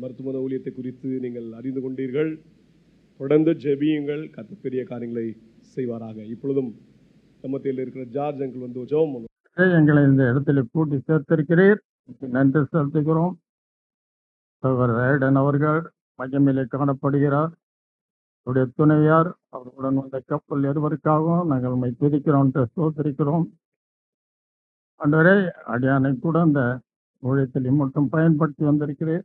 மருத்துவமனை ஊழியத்தை குறித்து நீங்கள் அறிந்து கொண்டீர்கள். தொடர்ந்து ஜெபியுங்கள், கர்த்தர் பெரிய காரியங்களை செய்வாராக. இப்பொழுதும் மத்தியில் இருக்கிற ஜார்ஜ் அங்கிள் வந்து ஜெபம் பண்ணுவோம். எங்களை இந்த இடத்துல கூட்டி சேர்த்திருக்கிறீர், நன்றி செலுத்துகிறோம். அவர்கள் மகிமையிலே காணப்படுகிறார். அவருடைய துணைவியார் அவர்களுடன் வந்த கப்பல் இருவருக்காகவும் நாங்கள் உண்மை துதிக்கிறோம், சோதரிக்கிறோம். அன்றுவரை அடியானை கூட அந்த ஊழியத்தில் மட்டும் பயன்படுத்தி வந்திருக்கிறேன்.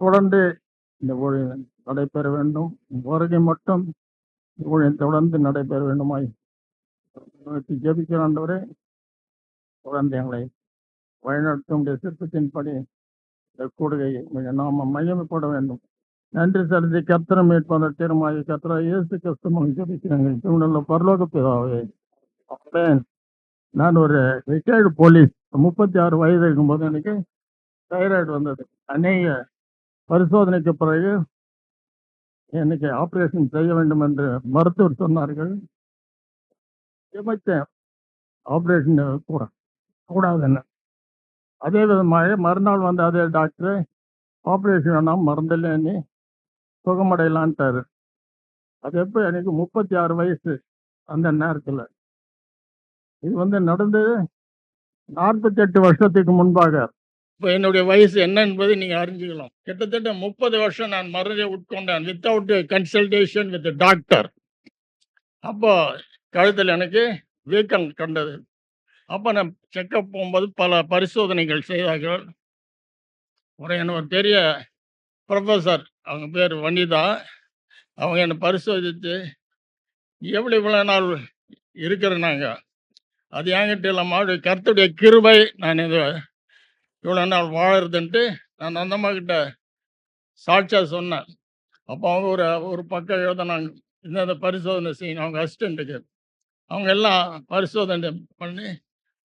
தொடர்ந்து இந்த ஊழியம் நடைபெற வேண்டும், வருகை மட்டும் ஊழியம் தொடர்ந்து நடைபெற வேண்டுமாய் ஜெபிக்கிறோம். ஆண்டவரே, தொடர்ந்து எங்களை வழிநடத்தும் சித்தத்தின்படி இந்த கூடுகை நாம மகிமைப்பட வேண்டும். நன்றி செலுத்தி கர்த்தரை மீட்பதை தீர்மாய் கர்த்தரை இயேசு கிறிஸ்துவை ஜெபிக்கிறாங்க. பரலோக பிதாவே, நான் ஒரு ரிட்டையர்டு போலீஸ். 36 வயது இருக்கும்போது எனக்கு தைராய்டு வந்தது. அநேக பரிசோதனைக்கு பிறகு எனக்கு ஆப்ரேஷன் செய்ய வேண்டும் என்று மருத்துவர் சொன்னார்கள். ஆப்ரேஷன் கூடாதுன்னு. அதே விதமாக மறுநாள் வந்து அதே டாக்டர் ஆப்ரேஷன் வேணாம், மறந்துடலன்னு சுகமடையலான்ட்டாரு. அது எப்போ எனக்கு 36 வயசு அந்த நேரத்தில். இது நடந்தது 48 வருஷத்துக்கு முன்பாக. இப்போ என்னுடைய வயசு என்ன என்பதை நீங்கள் அறிஞ்சுக்கலாம். கிட்டத்தட்ட 30 வருஷம் நான் மருந்தை உட்கொண்டேன் வித்தவுட் கன்சல்டேஷன் வித் டாக்டர். அப்போ கழுத்தில் எனக்கு வீக்கம் கண்டது. அப்போ நான் செக்கப் போகும்போது பல பரிசோதனைகள் செய்தார்கள். ஒரு பெரிய ப்ரொஃபஸர், அவங்க பேர் வனிதா, அவங்க என்னை பரிசோதித்து இவ்வளோ நாள் இருக்கிறேன்னாங்க. அது என்கிட்ட இல்லாமல் கர்த்தருடைய கிருபை நான் இது இவ்வளோ நாள் வாழறதுன்ட்டு நான் அந்த அம்மா கிட்ட சாட்சியாக சொன்னேன். அப்போ அவங்க ஒரு பக்கம் எழுதினாங்க, இந்த பரிசோதனை செய்யணும். அவங்க அசிஸ்டண்ட்டுக்கு அவங்க எல்லாம் பரிசோதனை பண்ணி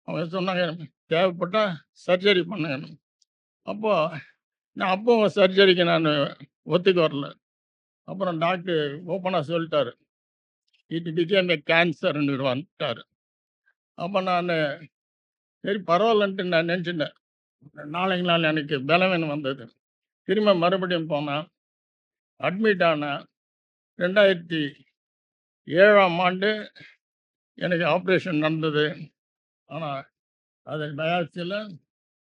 அவங்க சொன்னாங்க, தேவைப்பட்டால் சர்ஜரி பண்ணுங்க. அப்போது சர்ஜரிக்கு நான் ஒத்துக்கு வரல. அப்புறம் டாக்டர் ஓப்பனாக சொல்லிட்டாரு, இட் பிகேம் ஏ கேன்சர்னு வந்துட்டார். அப்போ நான் சரி பரவாயில்லன்ட்டு நான் நினச்சிட்டேன். நாளைக்கு நாள் எனக்கு பலவீனம் வந்தது. திரும்ப மறுபடியும் போனேன், அட்மிட் ஆனேன். 2007ஆம் ஆண்டு எனக்கு ஆப்ரேஷன் நடந்தது. ஆனால் அது பயாப்சியில்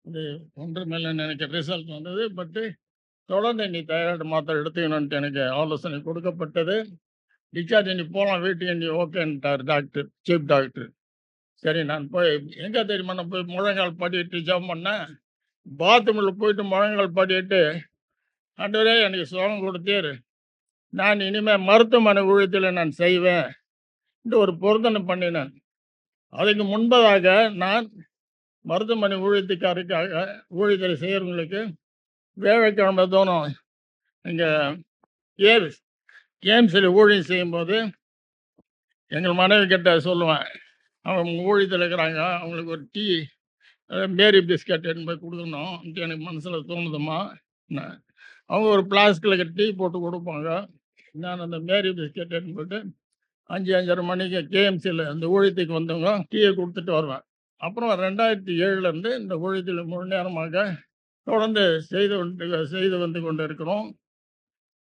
இது ஒன்று மேலே எனக்கு ரிசல்ட் வந்தது. பட்டு தொடர்ந்து நீ தைராய்டு மாத்திரை எடுத்துக்கணுன்ட்டு எனக்கு ஆலோசனை கொடுக்கப்பட்டது. டிஸ்சார்ஜ் நீ போகலாம் வீட்டுக்கு, நீ ஓகேன்ட்டார் டாக்டர், சீஃப் டாக்டர். சரி, நான் போய் எங்கே தெரியுமா, நான் போய் முழங்கால் படிட்டு ஜெபம் பண்ணேன். பாத்ரூமில் போயிட்டு முழங்கால் படிட்டு, ஆண்டவரே எனக்கு சுகம் கொடுத்தீர், நான் இனிமேல் மருத்துவமனை ஊழியத்தில் நான் செய்வேன் என்று ஒரு பொருத்தனை பண்ணினேன். அதுக்கு முன்பதாக நான் மருத்துவமனை ஊழியத்துக்காருக்காக ஊழியத்தில் செய்கிறவங்களுக்கு வியாழக்கிழமை தோணும் இங்கே கேம்ஸில் ஊழியம் செய்யும்போது எங்கள் மனைவி கிட்ட சொல்லுவேன், அவங்க ஊழியத்தில் இருக்கிறாங்க, அவங்களுக்கு ஒரு டீ மேரி பிஸ்கட் போய் கொடுக்கணும் எனக்கு மனசில் தோணுதுமா. அவங்க ஒரு பிளாஸ்டிக்கில் டீ போட்டு கொடுப்பாங்க. நான் அந்த மேரி பிஸ்கட் போட்டு 5-5:30 மணிக்கு கேஎம்சியில் அந்த ஊழியத்துக்கு வந்தவங்க டீயை கொடுத்துட்டு வருவேன். அப்புறம் 2007 இந்த ஊழியத்தில் முழு நேரமாக தொடர்ந்து செய்து வந்து கொண்டு இருக்கிறோம்.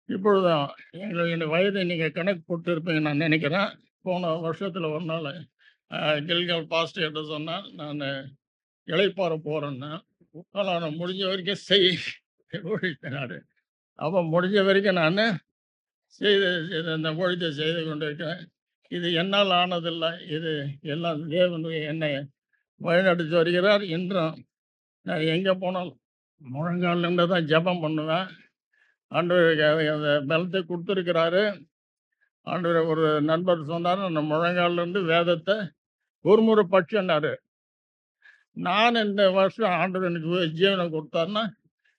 இப்பொழுதும் என்னுடைய வயதை நீங்கள் கணக்கு போட்டு இருப்பீங்க நான் நினைக்கிறேன். போன வருஷத்தில் ஒரு நாள் கில்கால் பாஸ்டர் என்று சொன்னால் நான் இளைப்பாற போகிறேன்னு. நான் முடிஞ்ச வரைக்கும் ஊழித்தனார். அப்போ முடிஞ்ச வரைக்கும் நான் அந்த ஊழியத்தை செய்து கொண்டு இருக்கிறேன். இது என்னால் ஆனதில்லை, இது எல்லாம் தேவன் என்னை வழிநடத்தி வருகிறார். இன்றும் நான் எங்கே போனாலும் முழங்கால் நின்று தான் ஜெபம் பண்ணுவேன். ஆண்டவர் அந்த பலத்தை கொடுத்துருக்கிறாரு. ஆண்டவர் ஒரு நண்பர் சொன்னார், அந்த முழங்காலிருந்து வேதத்தை ஒரு முறை படிச்சுன்னாரு. நான் இந்த வருஷம் ஆண்டவர் எனக்கு ஜீவனை கொடுத்தாருன்னா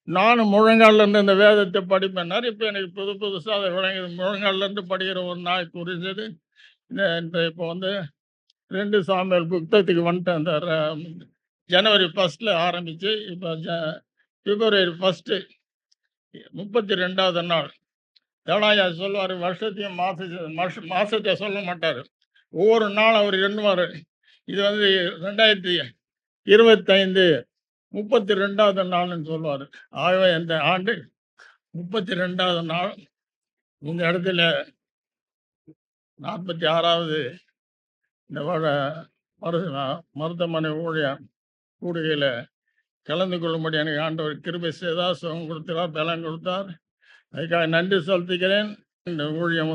நானும் முழங்காலிருந்து இந்த வேதத்தை படிப்பேன்னார். இப்போ எனக்கு புதுசாக அதை விளங்குது. முழங்காலிருந்து படிக்கிற ஒரு நாள் குறிஞ்சது. இப்போ 2 சாமுவேல் புத்தகத்துக்கு வந்துட்டேன். அந்த ஜனவரி 1 ஆரம்பித்து இப்போ பிப்ரவரி 1 32வது நாள். தேவனாயா சொல்லுவார், வருஷத்தையும் மாதத்தை சொல்ல மாட்டார், ஒவ்வொரு நாள் அவர் எண்ணுவார். இது 2025 32வது நாள்னு சொல்லுவார். ஆகவே இந்த ஆண்டு 32வது நாள் இந்த இடத்துல 46வது இந்த மருத்துவமனை ஊழியம் கூடுகையில் கலந்து கொள்ளும்படி எனக்கு ஆண்டவர் கிருபை செய்தார், சுகம் கொடுத்தார், பலன் கொடுத்தார். அதுக்காக நன்றி செலுத்துகிறேன். இந்த ஊழியம்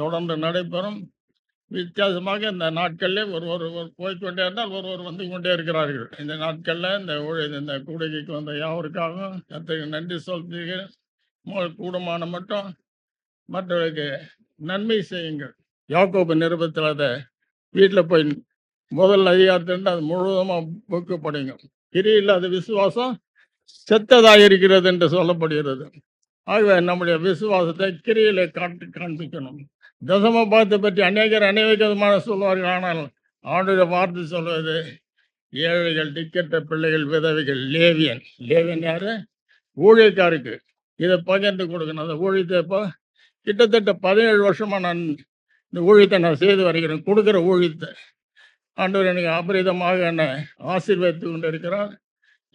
தொடர்ந்து நடைபெறும். வித்தியாசமாக இந்த நாட்களில் ஒருவர் போய்கொண்டே இருந்தால் ஒருவர் வந்து கொண்டே இருக்கிறார்கள். இந்த நாட்களில் இந்த கூடுகைக்கு வந்த யாவருக்காகவும் கர்த்தருக்கு நன்றி செலுத்துகிறேன். உங்கள் கூடுமான மட்டும் மற்றவர்களுக்கு நன்மை செய்யுங்கள். யாக்கோபு நிருபத்தில் அதை வீட்டில் போய் முதல் அதிகாரத்திலிருந்து அது முழுவதுமாக புக்கு படிங்க. கிரியில்லாத விசுவாசம் செத்ததாக இருக்கிறது என்று சொல்லப்படுகிறது. ஆகவே நம்முடைய விசுவாசத்தை கிரியில காண்பிக்கணும். தசம பாகத்தை பற்றி அநேக விதமான சொல்வார்கள். ஆனால் ஆண்டுடைய வார்த்தை சொல்வது ஏழைகள், திக்கெட்ட பிள்ளைகள், விதவைகள், லேவியன் யாரு? ஊழியக்காருக்கு இதை பகிர்ந்து கொடுக்கணும். அந்த ஊழியத்தை இப்போ கிட்டத்தட்ட 17 வருஷமாக நான் இந்த ஊழியத்தை நான் செய்து வருகிறேன். கொடுக்குற ஊழியத்தை ஆண்டவர் எனக்கு அபரிதமாக என்னை ஆசீர்வதித்து கொண்டு இருக்கிறார்.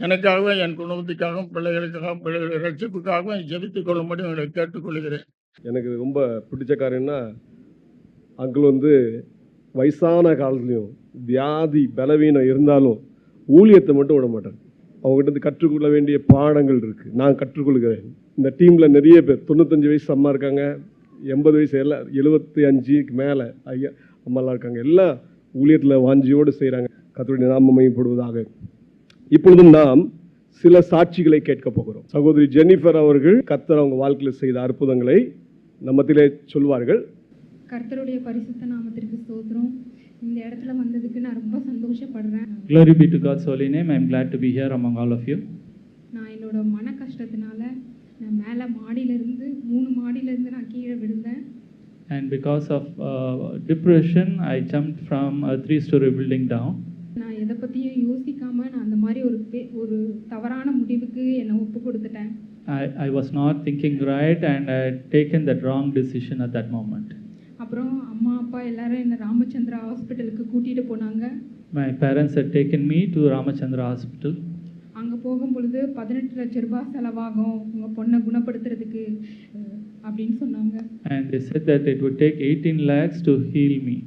எனக்காகவே, என் குடும்பத்துக்காகவும், பிள்ளைகளுக்காகவும், பிள்ளைகளுடைய ரட்சிப்புக்காகவும் ஜெபித்துக் கொள்ளும்படி உங்களை கேட்டுக்கொள்கிறேன். எனக்கு ரொம்ப பிடிச்ச காரியம்னா, அங்கிள் வயசான காலத்துலேயும் வியாதி பலவீனம் இருந்தாலும் ஊழியத்தை மட்டும் விட மாட்டார். அவங்ககிட்ட கற்றுக்கொள்ள வேண்டிய பாடங்கள் இருக்குது, நான் கற்றுக்கொள்கிறேன். இந்த டீமில் நிறைய பேர் 95 வயசு அம்மா இருக்காங்க, 80 வயசு எல்லாம், 75க்கு மேலே ஐயா அம்மாலாம் இருக்காங்க. எல்லாம் ஊழியத்தில் வாஞ்சியோடு செய்கிறாங்க. கர்த்தருடைய நாமம் மகிமைப்படுவதாக. இப்பொழுதும் நாம் சில சாட்சிகளை கேட்க போகிறோம். சகோதரி ஜெனிஃபர் அவர்கள் கர்த்தர் அவங்க வாழ்க்கையில் செய்த அற்புதங்களை நம்மத்திலே சொல்வார்கள். கர்த்தருடைய பரிசுத்த நாமத்திற்கு ஸ்தோத்திரம். இந்த இடத்துல வந்ததுக்கு நான் ரொம்ப சந்தோஷப்படுறேன். Glory be to God's holy name. I am glad to be here among all of you. நான் என்னோட மன கஷ்டத்தினால நான் மேலே மாடியிலேருந்து 3 மாடியிலேருந்து நான் கீழே விழுந்தேன். And because of depression, I jumped from a 3-story building down. நான் எதை பற்றியும் யோசிக்காமல் நான் அந்த மாதிரி ஒரு தவறான முடிவுக்கு என்னை ஒப்பு கொடுத்துட்டேன். I was not thinking right and I had taken that wrong decision at that moment. அப்புறம் அம்மா அப்பா எல்லாரும் என்னை ராமச்சந்திரா ஹாஸ்பிட்டலுக்கு கூட்டிகிட்டு போனாங்க. My parents had taken me to Ramachandra Hospital. அங்கே போகும் பொழுது 18 லட்ச ரூபாய் செலவாகும் உங்கள் பொண்ணை குணப்படுத்துறதுக்கு அப்படின்னு சொன்னாங்க. And they said that it would take 18 lakhs to heal me.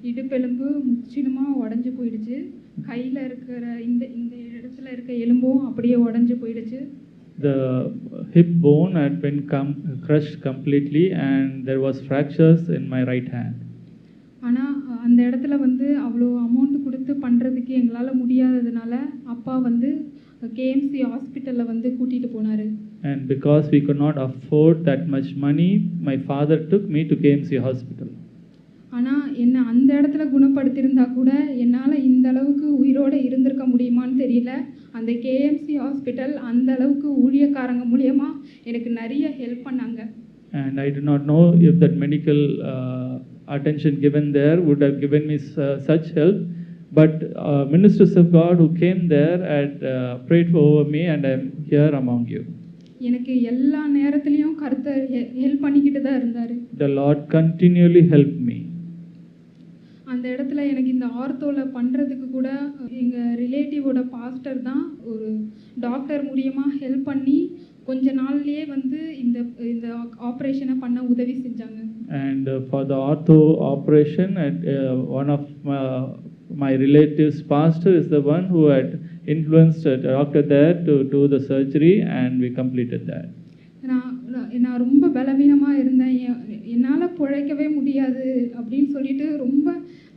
இடுப்பெலும்பு முற்றிலுமாக உடஞ்சி போயிடுச்சு. கையில் இருக்கிற இந்த இடத்துல இருக்க எலும்பும் அப்படியே உடஞ்சி போயிடுச்சு. The hip bone had been crushed completely and there was fractures in my right hand. ஆனால் அந்த இடத்துல அவ்வளோ அமௌண்ட் கொடுத்து பண்ணுறதுக்கு எங்களால் முடியாததுனால அப்பா கேஎம்சி ஹாஸ்பிட்டலில் கூட்டிகிட்டு போனார். And because we could not afford that much money, my father took me to KMC hospital. ஆனால் என்னை அந்த இடத்துல குணப்படுத்தியிருந்தா கூட என்னால் இந்த அளவுக்கு உயிரோடு இருந்திருக்க முடியுமான்னு தெரியல. அந்த கேஎம்சி ஹாஸ்பிட்டல் அந்த அளவுக்கு ஊழியக்காரங்க மூலியமாக எனக்கு நிறைய ஹெல்ப் பண்ணாங்க. And I do not know if that medical attention given there would have given me such help, but ministers of God who came there had prayed over me and I am here among you. எனக்கு எல்லா நேரத்துலையும் கர்த்தர் help பண்ணிக்கிட்டு தான் இருந்தார். The Lord continually helped me. அந்த இடத்துல எனக்கு இந்த ஆர்த்தோவில் பண்ணுறதுக்கு கூட எங்கள் ரிலேட்டிவோட பாஸ்டர் தான் ஒரு டாக்டர் மூலியமாக ஹெல்ப் பண்ணி கொஞ்ச நாள்லேயே இந்த ஆப்ரேஷனை பண்ண உதவி செஞ்சாங்க. And for the ortho operation, one of my relatives' pastor is the one who had influenced a doctor there to do the surgery and we completed that. நான் ரொம்ப பலவீனமாக இருந்தேன். என்னால் பிழைக்கவே முடியாது அப்படின்னு சொல்லிட்டு ரொம்ப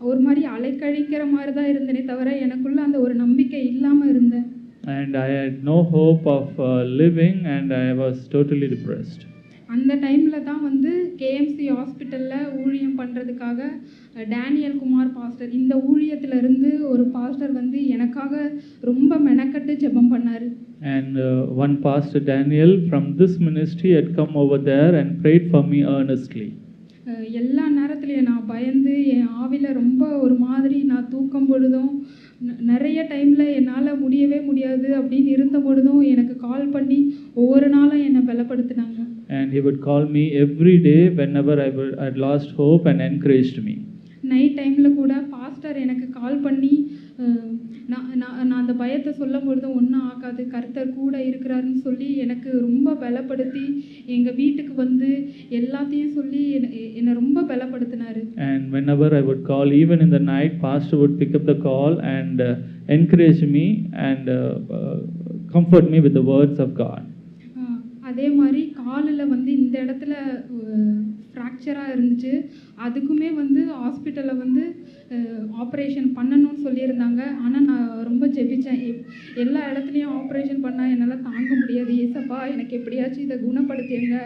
ஒரு மாதிரி அலைக்கழிக்கிற மாதிரி தான் இருந்தேனே தவிர எனக்குள்ள அந்த ஒரு நம்பிக்கை இல்லாமல் இருந்தேன். And I had no hope of living and I was totally depressed. அந்த டைமில் தான் கேஎம்சி ஹாஸ்பிட்டலில் ஊழியம் பண்ணுறதுக்காக டேனியல் குமார் பாஸ்டர் இந்த ஊழியத்திலிருந்து ஒரு பாஸ்டர் எனக்காக ரொம்ப மெனக்கட்டு ஜெபம் பண்ணார். And one pastor Daniel from this ministry had come over there and prayed for me earnestly. எல்லா நேரத்துலையும் நான் பயந்து என் ஆவியில் ரொம்ப ஒரு மாதிரி நான் தூக்கம் பொழுதும் நிறைய டைமில் என்னால் முடியவே முடியாது அப்படின்னு இருந்த பொழுதும் எனக்கு கால் பண்ணி ஒவ்வொரு நாளும் என்னை பலப்படுத்தினாங்க. And he would call me every day whenever I had lost hope and encouraged me. Night டைமில் கூட பாஸ்டர் எனக்கு கால் பண்ணி நான் நான் நான் அந்த பயத்தை சொல்லும் பொழுது ஒன்றும் ஆகாது, கர்த்தர் கூட இருக்கிறாருன்னு சொல்லி எனக்கு ரொம்ப பலப்படுத்தி எங்கள் வீட்டுக்கு வந்து எல்லாத்தையும் சொல்லி என்னை ரொம்ப பலப்படுத்தினாரு. And whenever I would call, even in the night, Pastor would pick up the call and encourage me and comfort me with the words of God. அதே மாதிரி காலில் வந்து இந்த இடத்துல ஃப்ராக்சராக இருந்துச்சு. அதுக்குமே வந்து ஹாஸ்பிட்டலில் வந்து ஆப்ரேஷன் பண்ணணும்னு சொல்லியிருந்தாங்க. ஆனால் நான் ரொம்ப ஜெபித்தேன். எல்லா இடத்துலையும் ஆப்ரேஷன் பண்ணால் என்னால் தாங்க முடியாது, ஏசப்பா எனக்கு எப்படியாச்சும் இதை குணப்படுத்திடுங்க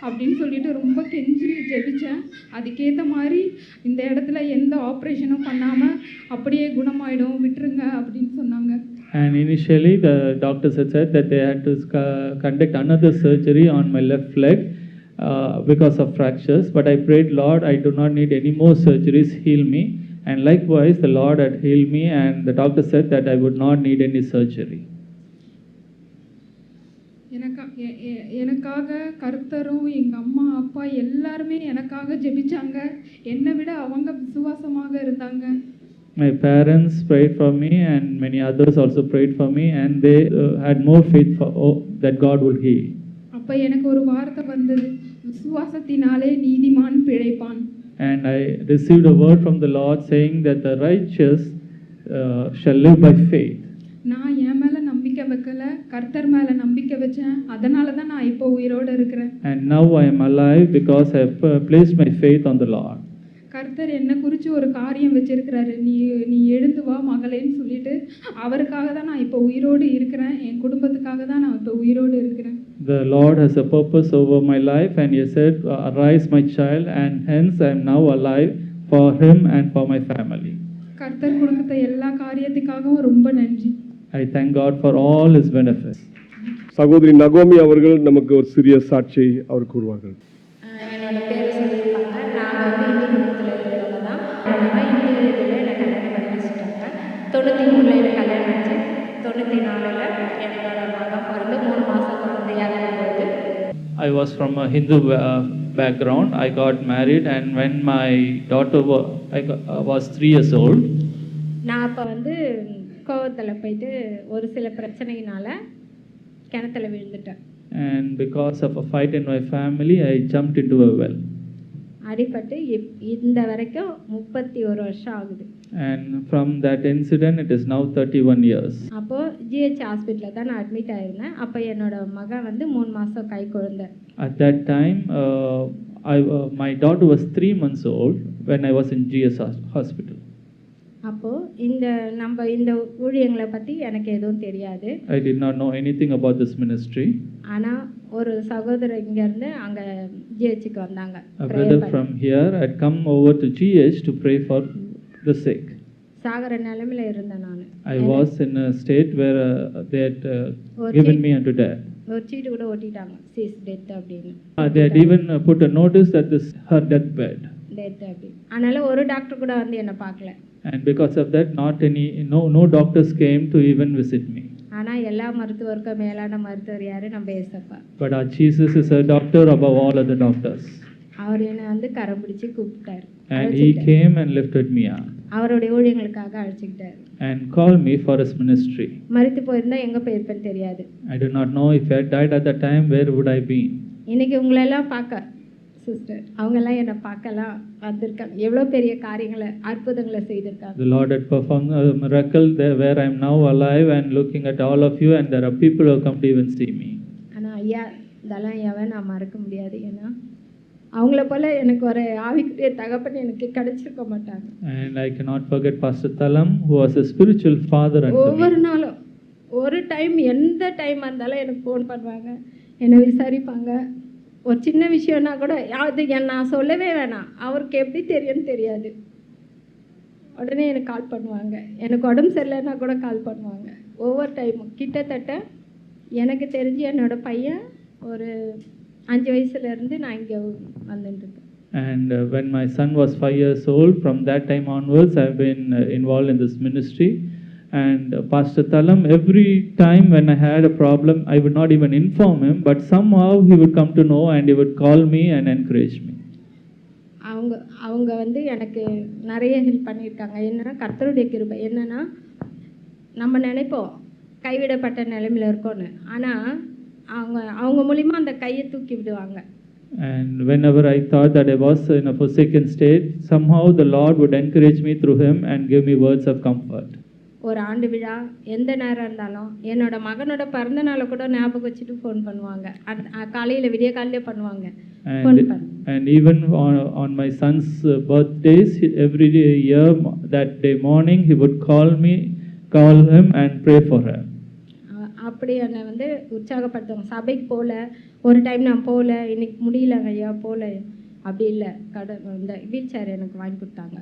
அப்படின்னு சொல்லிட்டு ரொம்ப கெஞ்சி ஜெபித்தேன். அதுக்கேற்ற மாதிரி இந்த இடத்துல எந்த ஆப்ரேஷனும் பண்ணாமல் அப்படியே குணமாயிடும், விட்டுருங்க அப்படின்னு சொன்னாங்க. And initially, the doctors had said that they had to conduct another surgery on my left leg because of fractures. But I prayed, Lord, I do not need any more surgeries, heal me. And likewise, the Lord had healed me, and the doctor said that I would not need any surgery. எனக்காக கர்த்தரும் எங்கள் அம்மா அப்பா எல்லாருமே எனக்காக ஜெபிச்சாங்க. என்னை விட அவங்க விசுவாசமாக இருந்தாங்க. My parents prayed for me, and many others also prayed for me, and they had more faith that God would heal. அப்போ எனக்கு ஒரு வார்த்தை வந்தது, விசுவாசத்தினாலே நீதிமான் பிழைப்பான். And I received a word from the Lord saying that the righteous shall live by faith. நான் என் மேலே நம்பிக்கை வைக்கல, கர்த்தர் மேலே நம்பிக்கை வச்சேன். அதனால தான் நான் இப்போ உயிரோடு இருக்கிறேன். And now I am alive because I have placed my faith on the Lord. கர்த்தர் என்னை குறித்து ஒரு காரியம் வச்சிருக்கிறாரு, நீ எழுந்து வா மகளேன்னு சொல்லிட்டு அவருக்காக தான் நான் இப்போ உயிரோடு இருக்கிறேன். என் குடும்பத்துக்காக தான் நான் இப்போ உயிரோடு இருக்கிறேன். The Lord has a purpose over my life, and He said, "Arise, my child," and hence I am now alive for Him and for my family. கர்த்தர் கொடுத்த எல்லா காரியத்துக்காகவும் ரொம்ப நன்றி. I thank God for all His benefits. சகோதரி நகோமி அவர்கள் நமக்கு ஒரு சிறிய சாட்சியை அவர் கூறுவார்கள். என்னோட பேர் சொல்லியிருப்பாங்க. நாங்கள் வந்து இந்து குடும்பத்தில் இருக்கிறவங்க தான். அதனால் இந்து இதில் என்னை கல்யாணம் பண்ணி வச்சுட்டாங்க. 93 எனக்கு கல்யாணம் ஆச்சு. 94 என்னோட மகன் பிறந்து 3 மாதம் குழந்தையாக இருக்கும்போது I was from a Hindu background. I got married, and when my daughter was 3 years old, நான் அப்போ வந்து கோவத்தில் போயிட்டு ஒரு சில பிரச்சனையினால கிணத்துல விழுந்துட்டேன். and because of a fight in my family, I jumped into a well. அடிபட்டு இந்த வரைக்கும் 31 வருஷம் ஆகுது. And from that incident, it is now 31 years. அப்போது ஜிஹெச் ஹாஸ்பிட்டலில் தான் நான் அட்மிட் ஆகிருந்தேன். அப்போ என்னோட மகன் வந்து 3 மாதம் கை குழந்தை. At that time, my daughter was 3 months old when I was in GS hospital. அப்போது நம்ம இந்த ஊழியங்களை பற்றி எனக்கு எதுவும் தெரியாது. I did not know anything about this ministry. ஆனால் ஒரு சகோதரர் இங்கேருந்து அங்கே ஜிஹெச்சுக்கு வந்தாங்க. A brother from here had come over to GH to pray for the sick. சாகர நிலைமையில் இருந்தேன் நான். I was in a state where they had given me unto death. ஒரு சீட்டு கூட ஒட்டிட்டாங்க, சீஸ் டெத் அப்படின்னு. They had even put a notice that this her deathbed. Death அப்படின்னு. அதனால் ஒரு doctor கூட வந்து என்னை பார்க்கல. And because of that, no doctors came to even visit me. ஆனால் எல்லா மருத்துவருக்கும் மேலான மருத்துவர் யார்? நம்ம ஏசப்பா. But our Jesus is a doctor above all other doctors. அவர் என்னை வந்து கரம் பிடிச்சி கூப்பிட்டார். And He came and lifted me up. அவருடைய ஊழியங்களுக்காக அழைச்சிக்கிட்டார். And called me for His ministry. மரித்து போயிருந்தா எங்கே போயிருப்பேன்னு தெரியாது. I do not know if I had died at that time, where would I be? இன்னைக்கு உங்களெல்லாம் பார்க்க சிஸ்டர் அவங்கெல்லாம் என்னை பார்க்கலாம் வந்திருக்காங்க. எவ்வளோ பெரிய காரியங்களை அற்புதங்களை செய்திருக்காங்க. The Lord had performed a miracle there where I am now alive and looking at all of you, and there are people who come to even see me. ஆனால் ஐயா இதெல்லாம் எவன் நான் மறக்க முடியாது. ஏன்னா அவங்கள போல எனக்கு ஒரு ஆவிக்குரிய தகப்பன் எனக்கு கிடைச்சிருக்க மாட்டாங்க. And I cannot forget Pastor Thalam, who was a spiritual father unto me. ஒவ்வொரு நாளும் ஒரு டைம் எந்த டைம் இருந்தாலும் எனக்கு ஃபோன் பண்ணுவாங்க, என்னை விசாரிப்பாங்க. ஒரு சின்ன விஷயம்னா கூட அது நான் சொல்லவே வேணாம், அவருக்கு எப்படி தெரியும்னு தெரியாது. உடனே எனக்கு கால் பண்ணுவாங்க. எனக்கு உடம்பு சரியில்லைன்னா கூட கால் பண்ணுவாங்க. ஒவ்வொரு டைமும் கிட்டத்தட்ட எனக்கு தெரிஞ்சு என்னோட பையன் ஒரு 5 வயசுலேருந்து நான் இங்கே வந்துட்டுருக்கேன். And when my son was 5 years old, from that time onwards, I've been involved in this ministry. And Pastor Thalam, every time when I had a problem, I would not even inform him, but somehow he would come to know and he would call me and encourage me. அவங்க வந்து எனக்கு நிறைய help பண்ணியிருக்காங்க. என்னென்னா கர்த்தருடைய கிருபை. என்னென்னா நம்ம நினைப்போம் கைவிடப்பட்ட நிலைமையில் இருக்கோன்னு, ஆனால் அவங்க மூலிமா அந்த கையை தூக்கி விடுவாங்க. And whenever I thought that I was in a forsaken state, somehow the Lord would encourage me through him and give me words of comfort. ஒரு ஆண்டு விழா எந்த நேரம் இருந்தாலும் என்னோட மகனோட பிறந்த நாளை கூட ஞாபகம் வச்சுட்டு ஃபோன் பண்ணுவாங்க. காலையில் விடிய காலையிலே பண்ணுவாங்க. And even on my son's birthdays, every year that day morning he would call him and pray for him. அப்படி என்னை வந்து உற்சாகப்படுத்துவாங்க. சபைக்கு போகல, ஒரு டைம் நான் போகல, இன்னைக்கு முடியலங்க ஐயா போகல, அப்படி இல்லை, இந்த வீல் சேர் எனக்கு வாங்கி கொடுத்தாங்க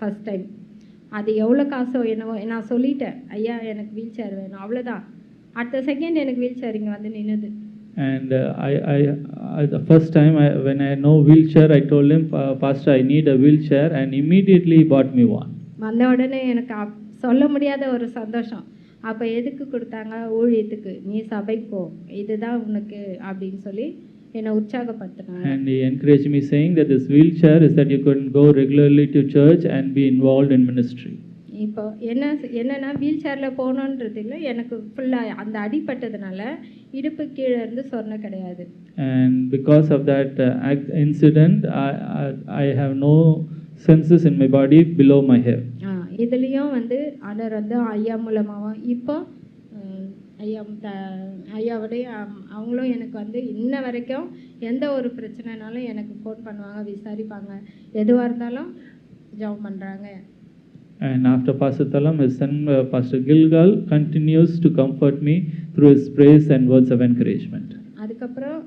ஃபஸ்ட் டைம். அது எவ்வளோ காசோ என்னவோ நான் சொல்லிட்டேன், ஐயா எனக்கு வீல் சேர் வேணும், அவ்வளோதான். அடுத்த செகண்ட் எனக்கு வீல் சேர் இங்கே வந்து நின்றுது. And the first time when I had no wheelchair, I told him, Pastor, I need a wheelchair, and immediately he bought me one. வந்த உடனே எனக்கு சொல்ல முடியாத ஒரு சந்தோஷம். அப்போ எதுக்கு கொடுத்தாங்க? ஊழியத்துக்கு, நீ சபைக்கு போ, இதுதான் உனக்கு அப்படின்னு சொல்லி என்னை உற்சாகப்படுத்தினாங்க. And he encouraged me saying that this wheelchair is that you can go regularly to church and be involved in ministry. இப்போ என்னன்னா வீல் சேரில் போகணுன்றது இல்லை, எனக்கு ஃபுல்லாக அந்த அடிப்பட்டதுனால இடுப்பு கீழே இருந்து சொர்ணம் கிடையாது. And because of that incident, I have no senses in my body below my hip. இதுலேயும் வந்து ஆண்டவர் வந்து ஐயா மூலமாகவும் இப்போ ஐயாவுடைய அவங்களும் எனக்கு வந்து இன்ன வரைக்கும் எந்த ஒரு பிரச்சனைனாலும் எனக்கு ஃபோன் பண்ணுவாங்க, விசாரிப்பாங்க, எதுவாக இருந்தாலும் ஜெபம் பண்ணுறாங்க. And after Pastor Thalam, his son Pastor Gilgal continues to comfort me through his praise and words of encouragement. அதுக்கப்புறம்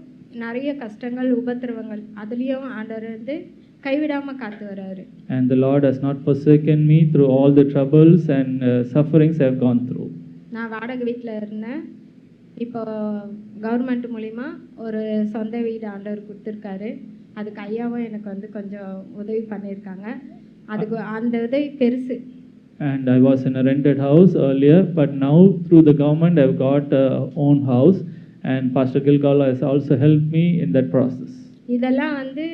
நிறைய கஷ்டங்கள் உபத்திரவங்கள் அதுலேயும் ஆண்டவர் வந்து கைவிடாமல் காத்து வர்றாரு. And the Lord has not forsaken me through all the troubles and sufferings I have gone through. நான் வாடகை வீட்டில் இருந்தேன். இப்போ கவர்மெண்ட் மூலிமா ஒரு சொந்த வீடு ஆண்டவர் கொடுத்துருக்காரு. அதுக்கு ஐயாவும் எனக்கு வந்து கொஞ்சம் உதவி பண்ணியிருக்காங்க. அதுக்கு அந்த உதவி பெருசு. And I was in a rented house earlier, but now through the government I have got a own house, and Pastor Gilgal has also helped me in that process. இதெல்லாம் வந்து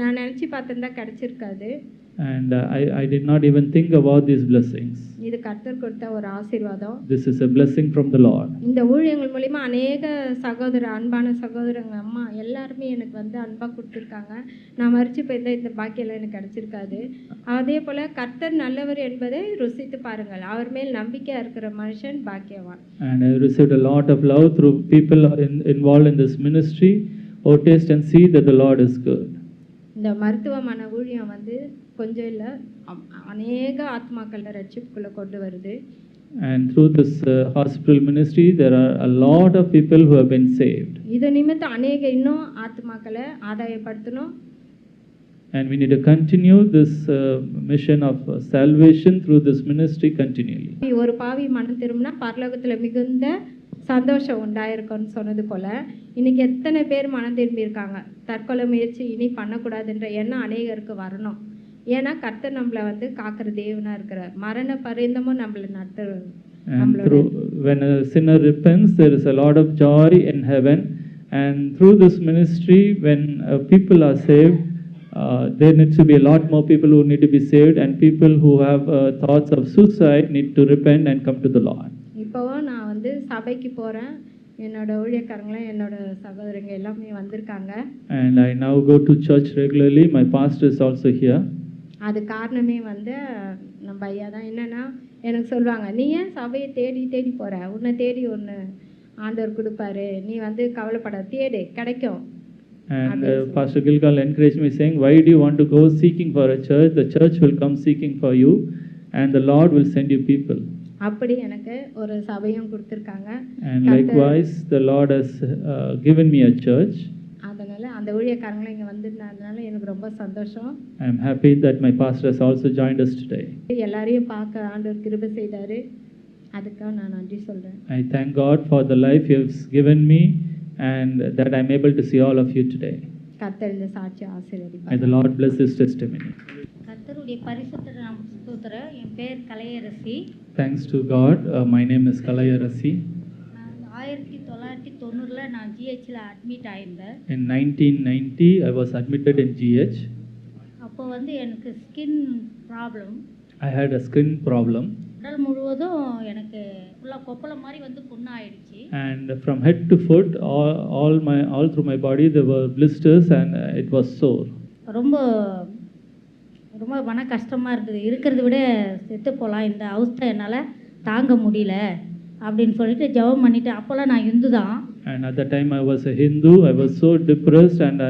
நான் நினச்சி பார்த்துருந்தா கிடச்சிருக்காது. And I did not even think about these blessings. இது கர்த்தர் கொடுத்த ஒரு ஆசீர்வாதம். This is a blessing from the Lord. இந்த ஊழியங்கள் மூலிமா அநேக அன்பான சகோதரங்க அம்மா எல்லாருமே எனக்கு வந்து அன்பாக கொடுத்துருக்காங்க. நான் மறித்து போயிருந்தா இந்த பாக்கியெல்லாம் எனக்கு கிடச்சிருக்காது. அதே போல் கர்த்தர் நல்லவர் என்பதை ருசித்து பாருங்கள், அவர் மேல் நம்பிக்கையாக இருக்கிற மனுஷன் பாக்கியவான். And I received a lot of love through people involved in this ministry. Oh, taste and see that the Lord is good. இந்த மருத்துவமனை ஊழியம் வந்து கொஞ்சம் இல்லை, அநேக ஆத்மாக்களை ரட்சிப்புக்குள்ளே கொண்டு வருது. And through this hospital ministry, there are a lot of people who have been saved. இது நிமித்தம் அநேக இன்னும் ஆத்மாக்களை ஆதாயப்படுத்தணும். And we need to continue this mission of salvation through this ministry continually. ஒரு பாவி மனம் திரும்பினா பரலோகத்தில் மிகுந்த சந்தோஷம் உண்டாயிருக்கும்னு சொன்னது போல் இன்னைக்கு எத்தனை பேர் மனம் திரும்பியிருக்காங்க. தற்கொலை முயற்சி இனி பண்ணக்கூடாதுன்ற எண்ணம் அநேகருக்கு வரணும். ஏன்னா கர்த்தர் நம்மளை வந்து காக்கிற தேவனாக இருக்கிறார். மரண பரியந்தமும் நம்மளை நடத்துறார். And through, when a sinner repents, there is a lot of joy in heaven. And through this ministry, when people are saved, there needs to be a lot more people who need to be saved, and people who have thoughts of suicide need to repent and come to the Lord. இப்போவும் நான் வந்து சபைக்கு போகிறேன். என்னோட ஊழியக்காரங்களும் என்னோட சகோதரங்க எல்லாமே வந்திருக்காங்க. And I now go to church regularly. My pastor is also here. அது காரணமே வந்து நம்ம ஐயா தான். என்னென்னா எனக்கு சொல்லுவாங்க, நீ ஏன் சபையை தேடி தேடி போகிற, உன்னை தேடி ஒன்று ஆண்டவர் கொடுப்பாரு, நீ வந்து கவலைப்பட, தேடு கிடைக்கும். And Pastor Gilgal encouraged me saying, why do you want to go seeking for a church? The church will come seeking for you, and the Lord will send you people. அப்படி எனக்கு ஒரு சபையும் கொடுத்துருக்காங்க. And likewise, the Lord has given me a church. அதனால் அந்த ஊழியக்காரங்களும் இங்கே வந்திருந்ததுனால எனக்கு ரொம்ப சந்தோஷம். I am happy that my pastor has also joined us today. எல்லாரையும் பார்க்க ஆண்டவர் கிருபை செய்தார். அதுக்காக நான் நன்றி சொல்கிறேன். I thank God for the life He has given me and that I am able to see all of you today. கர்த்தர் இந்த சாட்சி ஆசீர்வதிப்பார். May the Lord bless His testimony. கர்த்தருடைய பரிசுத்த நாமம் ஸ்தோத்திரம். என் பேர் Kalaiyarasi. Thanks to God. My name is Kalayarasi. நான் 1990 நான் ஜிஹெச்சில் admit ஆயிருந்தேன். In 1990, I was admitted in GH. அப்போ வந்து எனக்கு skin problem. I had a skin problem. உடல் முழுவதும் எனக்கு ஃபுல்லாக கொப்பளை மாதிரி வந்து புண்ணு ஆயிடுச்சு. And from head to foot, all through my body, there were blisters and it was sore. ரொம்ப ரொம்ப மன கஷ்டமாக இருந்தது. இருக்கிறத விட செத்து போகலாம், இந்த அவஸ்தை என்னால் தாங்க முடியல அப்படின்னு சொல்லிட்டு ஜெபம் பண்ணிட்டு, அப்போல்லாம் நான் இந்து தான். And at that time I was a Hindu. I was so depressed and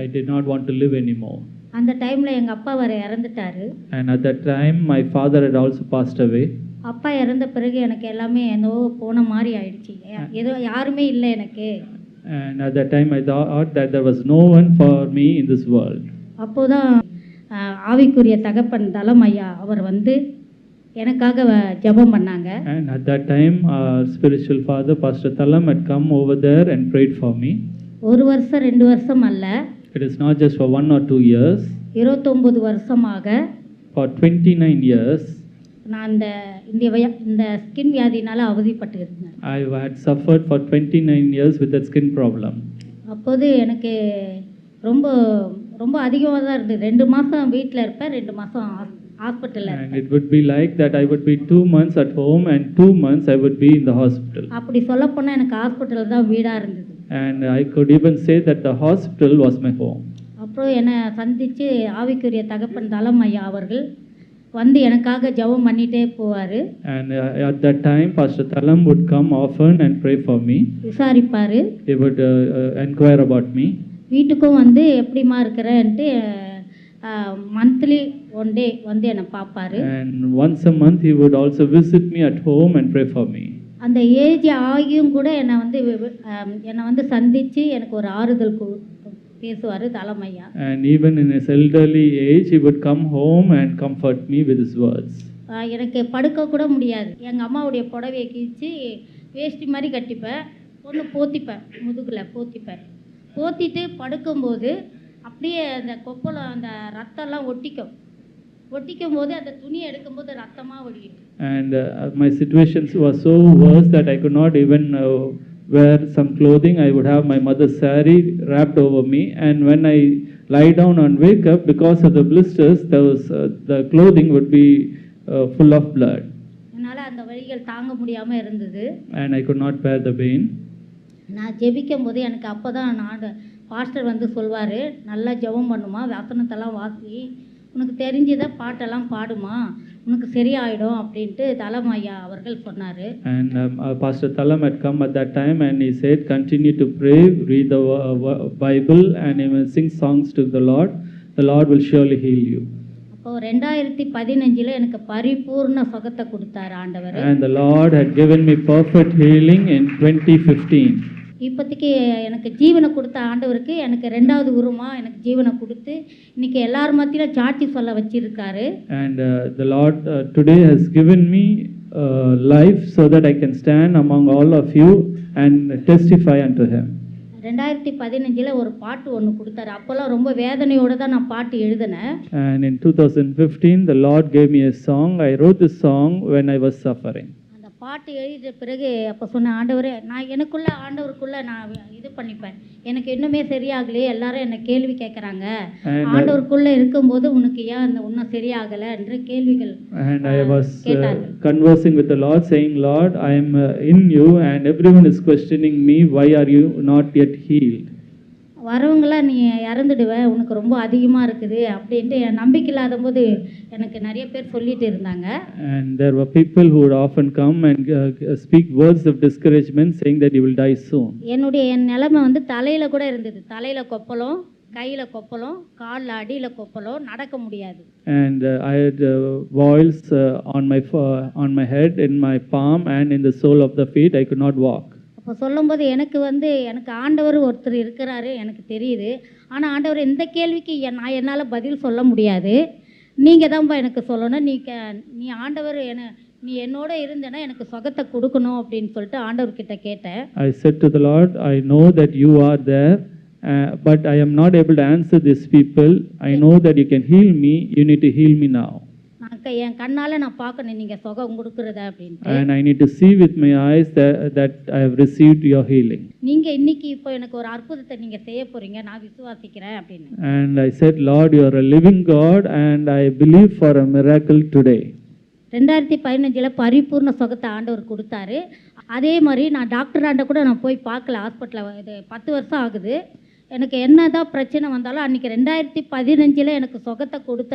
I did not want to live anymore. அந்த டைமில் எங்கள் அப்பா வர இறந்துட்டாரு. And at that time my father had also passed away. அப்பா இறந்த பிறகு எனக்கு எல்லாமே ஏதோ போன மாதிரி ஆயிடுச்சு. ஏதோ யாருமே இல்லை எனக்கு. And at that time I thought that there was no one for me in this world. அப்போதான் ஆவிக்குரிய தகப்பன் தலம் ஐயா அவர் வந்து எனக்காக ஜெபம் பண்ணாங்க. And at that time our spiritual father Pastor Thalam had come over there and prayed for me. ஒரு வருஷம் 2 வருஷம் அல்ல, It is not just for 1 or 2 years. 29 வருஷமாக For 29 years நான் இந்த ஸ்கின் வியாதினால அவதிப்பட்டு இருந்தேன். I had suffered for 29 years with that skin problem. அப்போது எனக்கு ரொம்ப ரொம்ப அதிகமாக தான் இருந்தது. 2 மாதம் வீட்டில் இருப்பேன், 2 மாதம் ஹாஸ்பிட்டலில் And இருப்பேன். it would be like that I would be 2 months at home and 2 months I would be in the hospital. அப்படி சொல்லப்போனால் எனக்கு ஹாஸ்பிட்டல் தான் வீடாக இருந்தது. And I could even say that the hospital was my home. அப்புறம் என்னை சந்தித்து ஆவிக்குரிய தகப்பன் தலம் ஐயா அவர்கள் வந்து எனக்காக ஜெபம் பண்ணிகிட்டே போவார். And at that time Pastor Thalam would come often and pray for me. விசாரிப்பார். He would inquire about me. வீட்டுக்கும் வந்து எப்படிம்மா இருக்கிறேன்ட்டு மந்த்லி 1 day வந்து என்னை பார்ப்பாரு. And once a month he would also visit me at home and pray for me. அந்த age ஆகியும் கூட என்னை வந்து சந்தித்து எனக்கு ஒரு ஆறுதல் பேசுவார் தலைமையா. And even in his elderly age he would come home and comfort me with his words. எனக்கு படுக்க கூட முடியாது. எங்கள் அம்மாவுடைய புடவையை கிழிச்சு வேஷ்டி மாதிரி கட்டிப்பேன், ஒன்று போத்திப்பேன், முதுகில் போத்திப்பேன். போத்திட்டு படுக்கும்போது அப்படியே அந்த கொப்பளம் அந்த ரத்தம்லாம் ஒட்டிக்கும் போது அந்த துணியை எடுக்கும்போது ரத்தமாக வடியும். And my situations were so worse that I could not even wear some clothing. I would have my mother's saree wrapped over me, and when I lie down and wake up, because of the blisters, the clothing would be full of blood. என்னால் அந்த வலிகள் தாங்க முடியாமல் இருந்தது. And I could not bear the pain. நான் ஜெபிக்கும் போது எனக்கு அப்போ தான் பாஸ்டர் வந்து சொல்வார், நல்லா ஜெபம் பண்ணுமா, வசனத்தெல்லாம் வாசி, உனக்கு தெரிஞ்சதை பாட்டெல்லாம் பாடுமா, உனக்கு சரியாயிடும் அப்படின்ட்டு தலம் ஐயா அவர்கள் சொன்னார். And Pastor Thalam had come at that time and he said, continue to pray, read the Bible and even sing songs to the Lord will surely heal you. அப்போ 2015 எனக்கு பரிபூர்ண சுகத்தை கொடுத்தார் ஆண்டவர். And the Lord had given me perfect healing in 2015. இப்போதைக்கு எனக்கு ஜீவனை கொடுத்த ஆண்டவருக்கு எனக்கு 2வது உருமா எனக்கு ஜீவனை கொடுத்து இன்னைக்கு எல்லார் மத்தியிலும் சாட்சி சொல்ல வச்சிருக்காரு. And the Lord today has given me life so that I can stand among all of you and testify unto him. 2015 ஒரு பாட்டு ஒன்று கொடுத்தாரு. அப்போல்லாம் ரொம்ப வேதனையோடு தான் நான் பாட்டு எழுதினேன். And in 2015 the Lord gave me a song. I wrote this song when I was suffering. அந்த பாட்டு எழுதிய பிறகு அப்போ சொன்ன ஆண்டவரே, நான் ஆண்டவருக்குள்ள நான் இது பண்ணிப்பேன், எனக்கு இன்னுமே சரியாகலையே, எல்லாரும் என்னை கேள்வி கேட்குறாங்க, ஆண்டவருக்குள்ள இருக்கும்போது உனக்கு ஏன் அந்த இன்னும் சரியாகலை என்று கேள்விகள். And I was conversing with the Lord saying, Lord, I am in you and everyone is questioning me, why are you not yet healed? வரவங்களாம் நீ இறந்துடுவ, உனக்கு ரொம்ப அதிகமாக இருக்குது அப்படின்ட்டு என் நம்பிக்கை இல்லாத போது எனக்கு நிறைய பேர் சொல்லிட்டு இருந்தாங்க. And there were people who would often come and speak words of discouragement saying that you will die soon. என் நிலைமை வந்து தலையில் கூட இருந்தது. தலையில் கொப்பளம், கையில் கொப்பளம், காலில் அடியில் கொப்பளம், நடக்க முடியாது. And I had boils on my head, in my palm and in the sole of the feet. I could not walk. அப்போ சொல்லும்போது எனக்கு ஆண்டவர் ஒருத்தர் இருக்கிறாரு எனக்கு தெரியுது. ஆனால் ஆண்டவர் இந்த கேள்விக்கு என்னால் பதில் சொல்ல முடியாது, நீங்கள் தான்ப்பா எனக்கு சொல்லணும், நீ ஆண்டவர் நீ என்னோட இருந்தேன்னா எனக்கு சுகத்தை கொடுக்கணும் அப்படின்னு சொல்லிட்டு ஆண்டவர்கிட்ட கேட்டேன். I said to the Lord, I know that you are there, but I am not able to answer these people. I know that you can heal me. You need to heal me now. என் கண்ணால் நான் பார்க்கணும் நீங்கள் சுகம் கொடுக்குறத அப்படின்ட்டு. And I need to see with my eyes that I have received your healing. நீங்கள் இன்னைக்கு இப்போ எனக்கு ஒரு அற்புதத்தை நீங்கள் செய்ய போகிறீங்க, நான் விசுவாசிக்கிறேன் அப்படின்னு. And I said, Lord, you are a living God and I believe for a miracle today. 2015 பரிபூர்ண சுகத்தை ஆண்டவர் கொடுத்தாரு. அதே மாதிரி நான் டாக்டராண்ட கூட நான் போய் பார்க்கல ஹாஸ்பிட்டலில். இது 10 வருஷம் ஆகுது. எனக்கு என்ன தான் பிரச்சனை வந்தாலும் அன்றைக்கி 2015 எனக்கு சுகத்தை கொடுத்த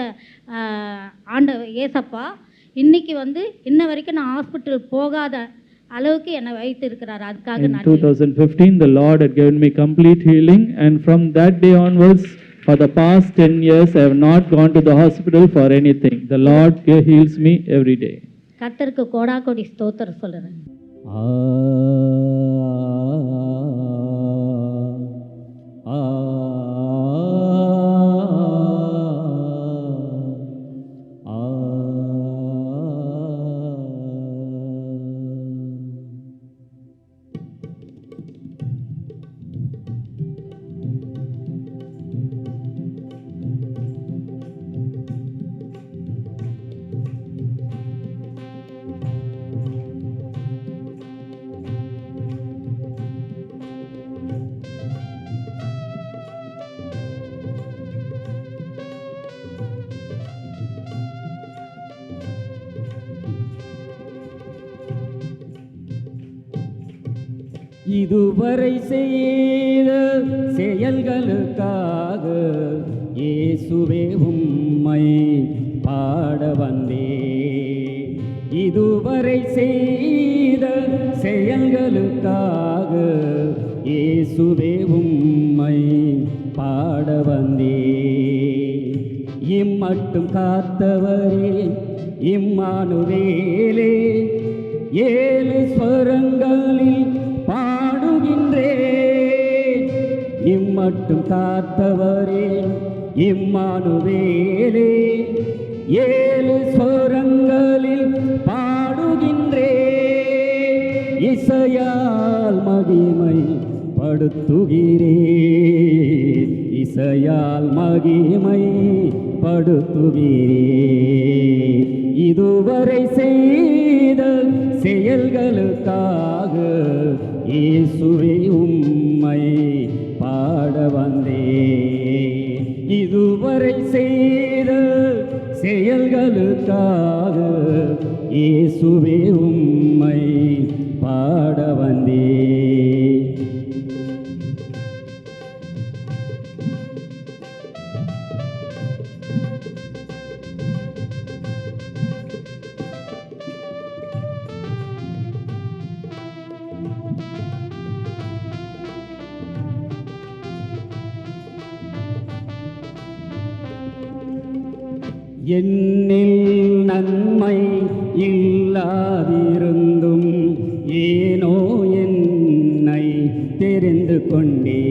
ஏசப்பா இன்றைக்கி இன்ன வரைக்கும் நான் ஹாஸ்பிட்டல் போகாத அளவுக்கு என்னை வைத்து இருக்கிறார். அதுக்காக In நான் 2015, the Lord had given me complete healing, and from that day onwards, for the past 10 years, I have not gone to the hospital for anything. The Lord heals me every day. கர்த்தருக்கு கோடாகோடி ஸ்தோத்திரம் சொல்கிறேன். இதுவரை செய்த செயல்களுக்காக இயேசுவே உம்மை பாட வந்தேன். இதுவரை செய்த செயல்களுக்காக இயேசுவே உம்மை பாட வந்தேன். இம்மட்டும் காத்தவரே இம்மானுவேலே, 7 ஸ்வரங்களில் பாடுகின்றேன். இம்மட்டும் காத்தவரே இம்மானுவேலே, 7 ஸ்வரங்களில் பாடுகின்றேன். இசையால் மகிமை படுத்துகிறேன், இசையால் மகிமை படுத்துகிறேன். இதுவரை செய்த செயல்களுக்காக இயேசுவே உம்மை பாட வந்தேன். இதுவரை செய்த செயல்களுக்காக இயேசுவே உம்மை பாட வந்தேன். என்னில் நன்மை இல்லாதிருந்தும் ஏனோ என்னை தெரிந்து கொண்டே.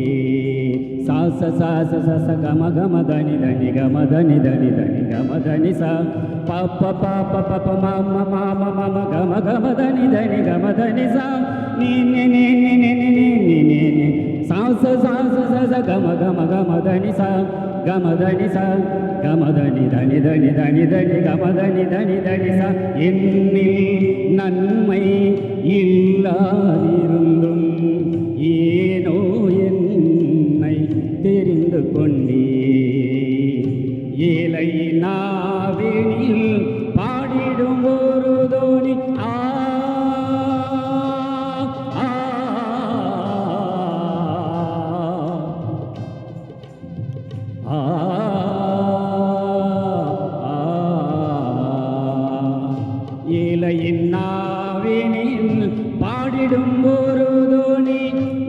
சாச சாச சச கம கம தனி தனி கம தனி தனி தனி கம தனி சா பாப்ப பாப்ப பப்ப மாம மாம மம கம கம தனி தனி கம தனி சா நீ நீ நீ நீ நீ நீ நீ நீ நீ சாச சாச சச கம கம கம தனி சா கம தனி சா கம தனி தனி தனி தனி தனி கம தனி தனி தனி சா. என்னில் நன்மை இல்லாதிருந்தும் ஏனோ என்னை தெரிந்து கொண்டே. ஏழை நாவெனில் பாடிடும் ஒரு தோனி ஆ ஏழையின் நாவினில் பாடிடும் ஒரு தோனி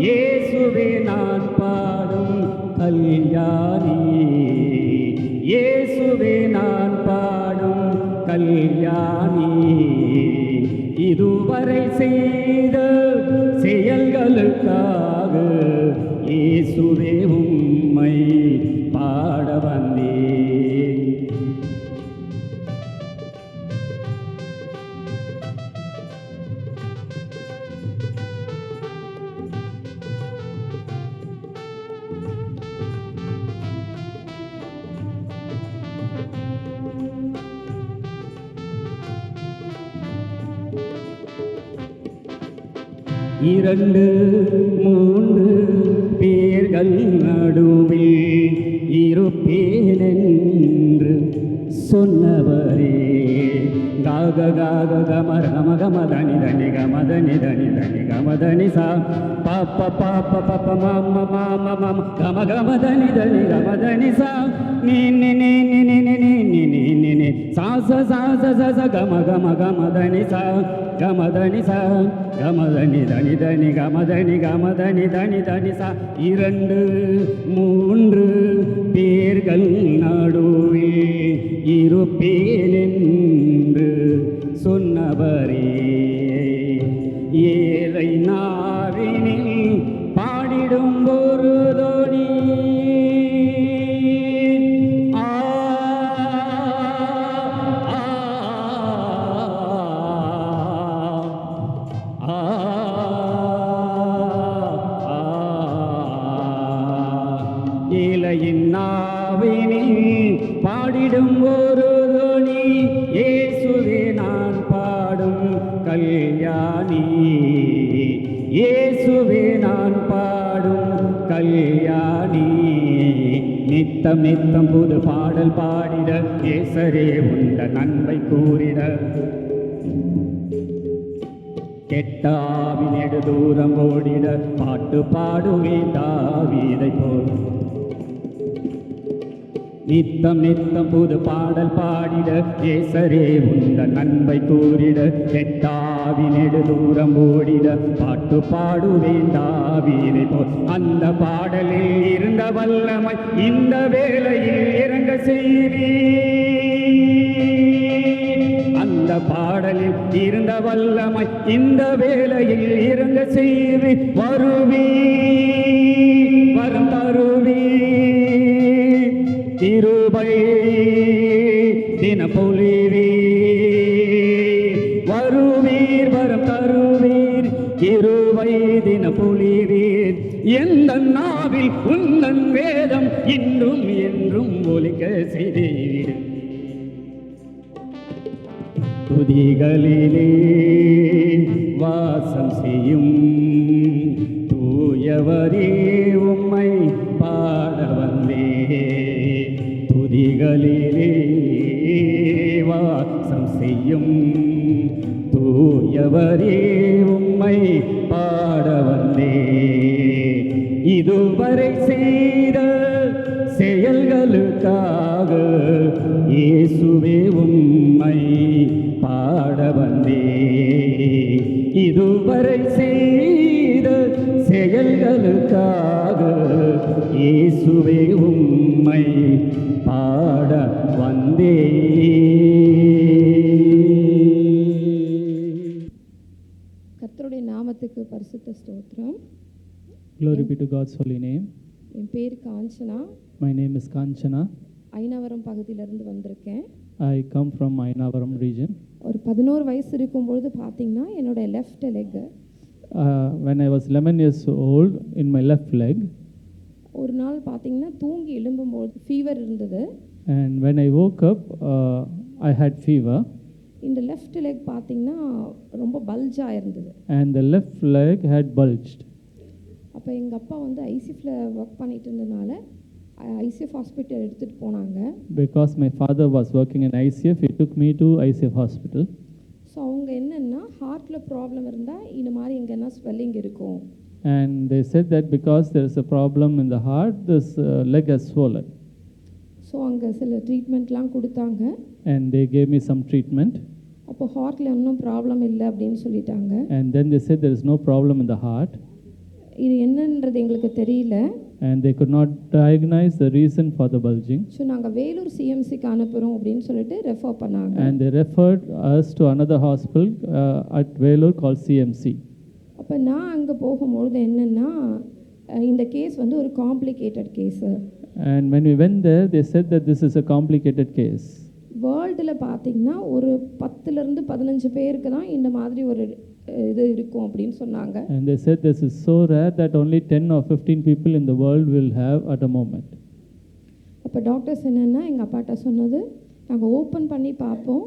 இயேசுவே நான் பாடும் கல்யாணி. இயேசுவே நான் பாடும் கல்யாணி. இதுவரை செய்த செயல்களுக்காக இயேசுவே உம்மை பாட வந்தேன். இரண்டு மூன்று பேர்கள் நடுவில் இருப்பேனென்று சொன்னவரே. காக gama gama gama dani dani gama dani dani dani gama dani sa papa papa papa mama mama mama gama gama dani dani gama dani sa ni ni ni ni ni ni ni ni ni ni ni sa sa sa sa sa sa gama gama gama dani sa gama dani sa gama dani dani dani gama dani dani dani sa இரண்டு மூன்று பேர்கள் நடுவில் இருப்பேன் என்று சொன்னவரே ஏழை நாவினில் பாடிடும் ஒரு தோடி ஆ ஆ இலையின் நாவினில் பாடிடும் ஒரு தோனி இயேசுவே நான் பாடும் கல்யாணி இயேசுவே நான் பாடும் கல்யாணி நித்தம் நித்தம் புது பாடல் பாடிட கேசரே உண்ட நன்மை கூறிட கெட்டாவி நெடு தூரம் ஓடிட பாட்டு பாடுவேன் தாவீதை போல் நித்தம் நித்தம் புது பாடல் பாடிட கேசரே உண்ட நன்மை கூறிட கெட்டாவி நெடு தூரம் ஓடிட பாட்டு பாடுவேன் தாவீதை போல் அந்த பாடலில் இருந்த வல்லமை இந்த வேளையில் இறங்க செய்வீ அந்த பாடலில் இருந்த வல்லமை இந்த வேளையில் இறங்க செய்வி வருவி வரம் தருவி திருபை தினப்பொழிவி வருவீர் வரம் தருவீர் இருவை தினப்பொழிவீர் எந்த நாவில் உந்தன் வேதம் இன்றும் என்றும் ஒலிக்க செய்தீர் துதிகளிலே வாசம் செய்யும் தூயவரே உம்மை பாட வந்தே துதிகளிலே வாசம் செய்யும் தூயவரே உம்மை பாட வந்தே இதுவரை செய்த செயல்களுக்காக இயேசுவே உம்மை பாட வந்தே இதுவரை செய்த செயல்களுக்காக இயேசுவே உம்மை பாட வந்தே கர்த்தருடைய நாமத்துக்கு பரிசுத்த ஸ்தோத்திரம். Glory be to God's holy name. என் பேர் Kanchana. My name is Kanchana. Ayanavaram பகுதியிலேருந்து வந்திருக்கேன். I come from Ainavaram region. ஒரு 11 வயசு இருக்கும்பொழுது பார்த்தீங்கன்னா என்னோட left leg When I was 11 years old, in my left leg, ஒரு நாள் பார்த்தீங்கன்னா தூங்கி எழும்பும்போது ஃபீவர் இருந்தது. and when I woke up, I had fever, இந்த லெஃப்ட் லெக் பார்த்தீங்கன்னா ரொம்ப பல்ஜாக இருந்தது. and the left leg had bulged. அப்போ எங்கள் அப்பா வந்து ஐசிஎஃப்ல ஒர்க் பண்ணிட்டு இருந்தனால ஐசிஎஃப் ஹாஸ்பிட்டல் எடுத்துகிட்டு போனாங்க. Because my father was working in ICF, he took me to ICF hospital. So அவங்க என்னென்னா ஹார்ட்டில் ப்ராப்ளம் இருந்தால் இந்த மாதிரி எங்கன்னா ஸ்வெல்லிங் இருக்கும். And they said that because there is a problem in the heart, this leg has swollen. So அங்கே சில ட்ரீட்மெண்ட்லாம் கொடுத்தாங்க. And they gave me some treatment. அப்போ ஹார்ட்டில் ஒன்றும் ப்ராப்ளம் இல்லை அப்படின்னு சொல்லிட்டாங்க. And then they said there is no problem in the heart. இது என்னன்றது எங்களுக்கு தெரியல. And they could not diagnose the reason for the bulging. So நாங்கள் வேலூர் சிஎம்சிக்கு அனுப்புகிறோம் அப்படின்னு சொல்லிட்டு ரெஃபர் பண்ணாங்க. And they referred us to another hospital at Vellore called CMC. அப்போ நான் அங்கே போகும்பொழுது என்னென்னா இந்த கேஸ் வந்து ஒரு complicated case. And when we went there, they said that this is a complicated case. வேர்ல்டில் பார்த்தீங்கன்னா ஒரு 10லேருந்து 15 பேருக்கு தான் இந்த மாதிரி ஒரு இது இருக்கும் அப்படின்னு சொன்னாங்க. And they said this is so rare that only 10 or 15 people in the world will have at a moment. அப்போ டாக்டர்ஸ் என்னென்னா எங்கள் அப்பாட்ட சொன்னது, நாங்கள் ஓப்பன் பண்ணி பார்ப்போம்,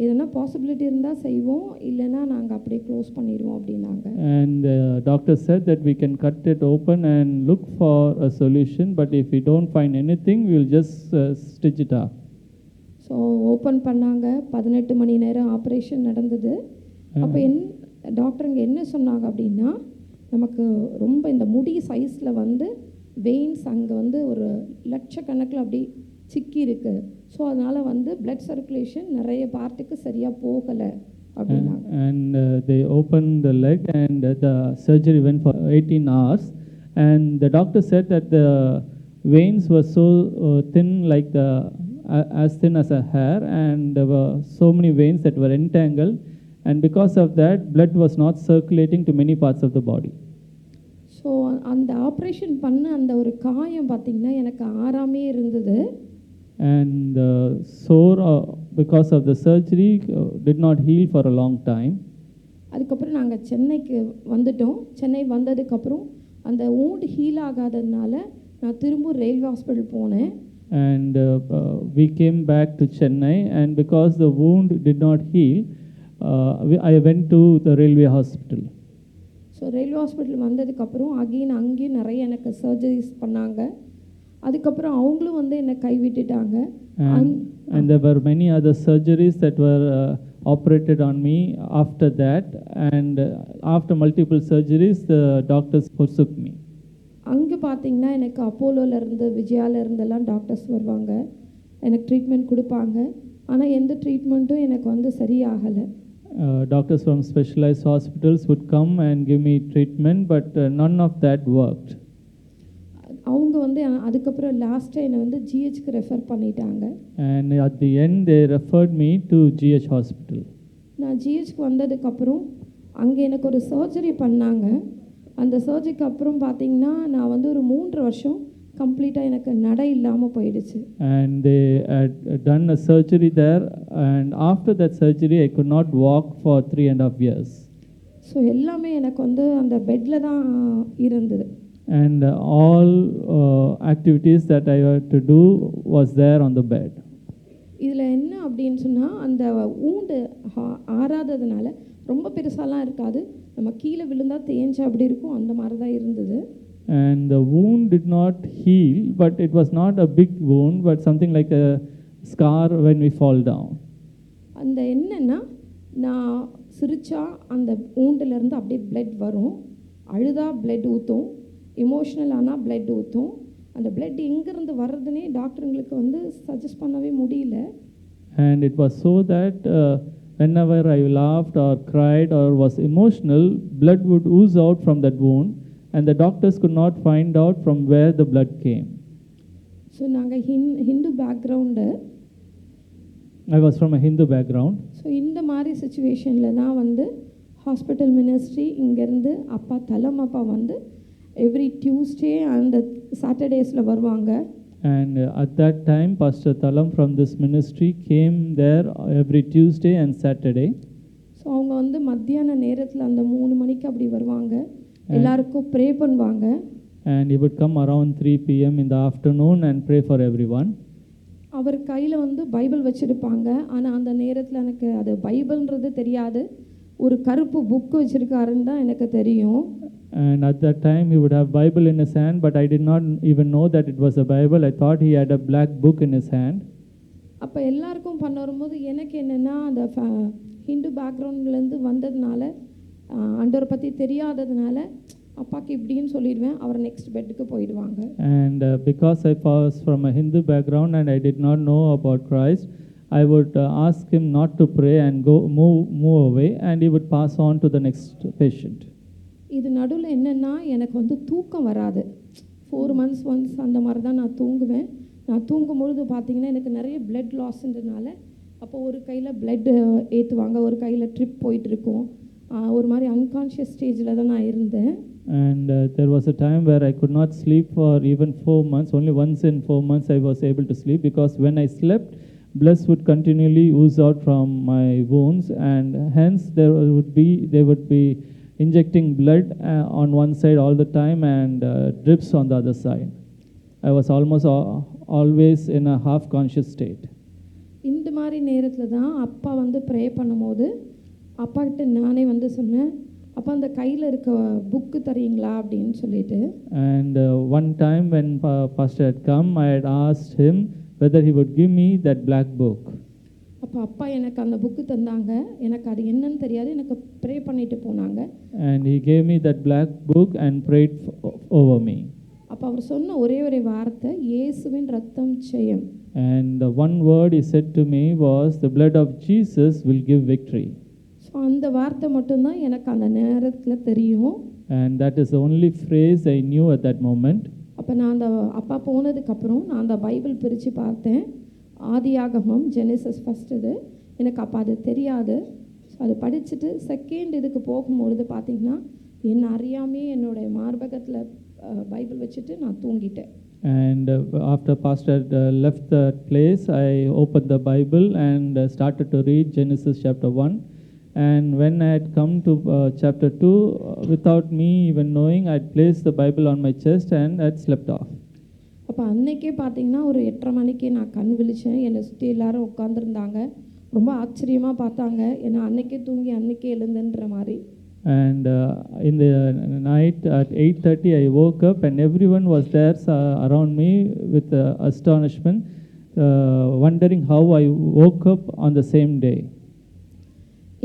எதனா பாசிபிலிட்டி இருந்தால் செய்வோம், இல்லைன்னா நாங்கள் அப்படியே க்ளோஸ் பண்ணிடுவோம் அப்படின்னாங்க. And the doctor said that we can cut it open and look for a solution, but if we don't find anything, we will just stitch it up. So open பண்ணாங்க, 18 மணி நேரம் operation நடந்தது. அப்போ டாக்டருங்க என்ன சொன்னாங்க அப்படின்னா, நமக்கு ரொம்ப இந்த முடி சைஸில் வந்து வெயின்ஸ் அங்கே வந்து ஒரு லட்சக்கணக்கில் அப்படி சிக்கி இருக்கு. ஸோ அதனால் வந்து பிளட் சர்க்குலேஷன் நிறைய பார்ட்டுக்கு சரியாக போகலை அப்படின்னாங்க. And they opened the leg and the surgery went for 18 hours. And the doctor said that the veins were so thin, like as thin as a hair, and there were so many veins that were entangled. And because of that, blood was not circulating to many parts of the body. So அந்த operation பண்ண அந்த ஒரு காயம் பார்த்திங்கன்னா எனக்கு ஆறாமே இருந்தது. And the sore, because of the surgery, did not heal for a long time. அதுக்கப்புறம் நாங்கள் சென்னைக்கு வந்துட்டோம். சென்னை வந்ததுக்கப்புறம் அந்த wound ஹீல் ஆகாததுனால நான் திரும்ப ரயில்வே ஹாஸ்பிட்டல் போனேன். And we came back to Chennai, and because the wound did not heal, I went to the railway hospital. So railway hospital வந்ததுக்கப்புறம் அங்கேயும் நிறைய எனக்கு சர்ஜரிஸ் பண்ணாங்க. அதுக்கப்புறம் அவங்களும் வந்து என்னை கைவிட்டுட்டாங்க. And there were many other surgeries that were operated on me after that, and after multiple surgeries the doctors forsook me. அங்கே பார்த்தீங்கன்னா எனக்கு அப்போலோலேருந்து விஜயாலேருந்தெல்லாம் டாக்டர்ஸ் வருவாங்க, எனக்கு ட்ரீட்மெண்ட் கொடுப்பாங்க. ஆனால் எந்த ட்ரீட்மெண்ட்டும் எனக்கு வந்து சரியாகலை. Doctors from specialized hospitals would come and give me treatment, but none of that worked. அவங்க வந்து அதுக்கப்புறம் லாஸ்ட்டாக என்னை வந்து ஜிஹெச்க்கு ரெஃபர் பண்ணிட்டாங்க. And at the end they referred me to GH hospital. நான் ஜிஹெச்க்கு வந்ததுக்கப்புறம் அங்கே எனக்கு ஒரு சர்ஜரி பண்ணாங்க. அந்த சர்ஜரிக்கு அப்புறம் பார்த்தீங்கன்னா நான் வந்து ஒரு 3 வருஷம் கம்ப்ளீட்டாக எனக்கு நடை இல்லாமல் போயிடுச்சு. And they had done a surgery there, and after that surgery I could not walk for 3.5 years. So எல்லாமே எனக்கு வந்து அந்த பெட்டில் தான் இருந்தது. And all activities that I had to do was there on the bed. இதில் என்ன அப்படின்னு சொன்னால் அந்த ஊண்டு ஆறாததுனால ரொம்ப பெருசாலாம் இருக்காது, நம்ம கீழே விழுந்தால் தேஞ்ச அப்படி இருக்கும், அந்த மாதிரி தான் இருந்தது. And the wound did not heal, but it was not a big wound, but something like a scar when we fall down. அந்த என்னென்னா நான் சிரிச்சா அந்த ஊண்டிலேருந்து அப்படியே பிளட் வரும், அழுதா பிளட் ஊற்றும், எமோஷ்னல் ஆனால் பிளட் ஊற்றும். அந்த பிளட் எங்கேருந்து வர்றதுனே டாக்டருங்களுக்கு வந்து சஜஸ்ட் பண்ணவே முடியல. And it was so that whenever I laughed or cried or was emotional, blood would ooze out from that wound, and the doctors could not find out from where the blood came. So நாங்கள் Hindu background. I was from a Hindu background. So இந்த மாதிரி சுச்சுவேஷனில் நான் வந்து hospital ministry இங்கேருந்து அப்பா அப்பா வந்து எவ்ரி டியூஸ்டே அண்ட் சாட்டர்டேஸில் வருவாங்க. And at that time, Pastor Thalam from this ministry came there every Tuesday and Saturday. So அவங்க வந்து மத்தியான நேரத்தில் அந்த 3 மணிக்கு அப்படி வருவாங்க, எல்லாருக்கும் ப்ரே பண்ணுவாங்க. And he would come around 3 p.m. in the afternoon and pray for everyone. அவர் கையில் வந்து பைபிள் வச்சுருப்பாங்க. ஆனால் அந்த நேரத்தில் எனக்கு அது பைபிள்ன்றது தெரியாது, ஒரு கருப்பு புக்கு வச்சுருக்காருன்னு தான் எனக்கு தெரியும். And at that time he would have Bible in his hand, but I did not even know that it was a Bible. I thought he had a black book in his hand. அப்போ எல்லாருக்கும் பண்ண வரும்போது எனக்கு என்னென்னா அந்த ஹிந்து பேக்ரவுண்ட்லேருந்து வந்ததுனால ஆண்டவரை பற்றி தெரியாததுனால அப்பாவுக்கு இப்படின்னு சொல்லிடுவேன், அவர் நெக்ஸ்ட் பெட்டுக்கு போயிடுவாங்க. And because I was from a Hindu background and I did not know about Christ, I would ask him not to pray and move away, and he would pass on to the next patient. இது நடுவில் என்னென்னா எனக்கு வந்து தூக்கம் வராது. 4 months once அந்த மாதிரி தான் நான் தூங்குவேன். நான் தூங்கும் பொழுது பார்த்தீங்கன்னா எனக்கு நிறைய பிளட் லாஸ்ன்றதுனால அப்போ ஒரு கையில் பிளட் ஏற்றுவாங்க, ஒரு கையில் ட்ரிப் போயிட்டுருக்கும், ஒரு மாதிரி அன்கான்ஷியஸ் ஸ்டேஜில் தான் நான் இருந்தேன். And there was a time where I could not sleep for even 4 months. Only once in 4 months I was able to sleep, because when I slept, blood would continually ooze out from my wounds, and hence they would be injecting blood on one side all the time, and drips on the other side. I was almost always in a half conscious state. இந்த மாதிரி நேரத்தில் தான் அப்பா வந்து pray பண்ணும்போது அப்பாக்கிட்ட நானே வந்து சொன்னேன், அப்போ அந்த கையில் இருக்க புக்கு தரீங்களா அப்படின்னு சொல்லிட்டு. And one time when Pastor had come, I had asked him whether he would give me that black book. அப்போ அப்பா எனக்கு அந்த புக்கு தந்தாங்க. எனக்கு அது என்னன்னு தெரியாது. எனக்கு ப்ரே பண்ணிட்டு போனாங்க. And he gave me that black book and prayed over me. அப்போ அவர் சொன்ன ஒரே ஒரு வார்த்தை, இயேசுவின் ரத்தம் ஜெயம். And the one word he said to me was, the blood of Jesus will give victory. So அந்த வார்த்தை மட்டும்தான் எனக்கு அந்த நேரத்தில் தெரியும். And that is the only phrase I knew at that moment. அப்போ நான் அந்த அப்பா போனதுக்கப்புறம் நான் அந்த பைபிள் பிரித்து பார்த்தேன். ஆதியாகமம், ஜெனிசஸ் ஃபஸ்ட் இது. எனக்கு அப்போ அது தெரியாது. ஸோ அது படிச்சுட்டு செகண்ட் இதுக்கு போகும்பொழுது பார்த்திங்கன்னா என்ன அறியாமே என்னுடைய மார்பகத்தில் பைபிள் வச்சுட்டு நான் தூங்கிட்டேன். And after Pastor left the place, I opened the Bible and started to read Genesis chapter 1. And when I had come to chapter 2, without me even knowing, I had placed the Bible on my chest and had slept off. அப்போ அன்னைக்கே பார்த்தீங்கன்னா ஒரு 8:30 மணிக்கு நான் கண் விழிச்சேன். என்னை சுற்றி எல்லாரும் உட்காந்துருந்தாங்க. ரொம்ப ஆச்சரியமாக பார்த்தாங்க. ஏன்னா அன்னைக்கே தூங்கி அன்னைக்கே எழுந்துன்ற மாதிரி. And in the night at 8:30, I woke up and everyone was there around me with astonishment, wondering how I woke up on the same day.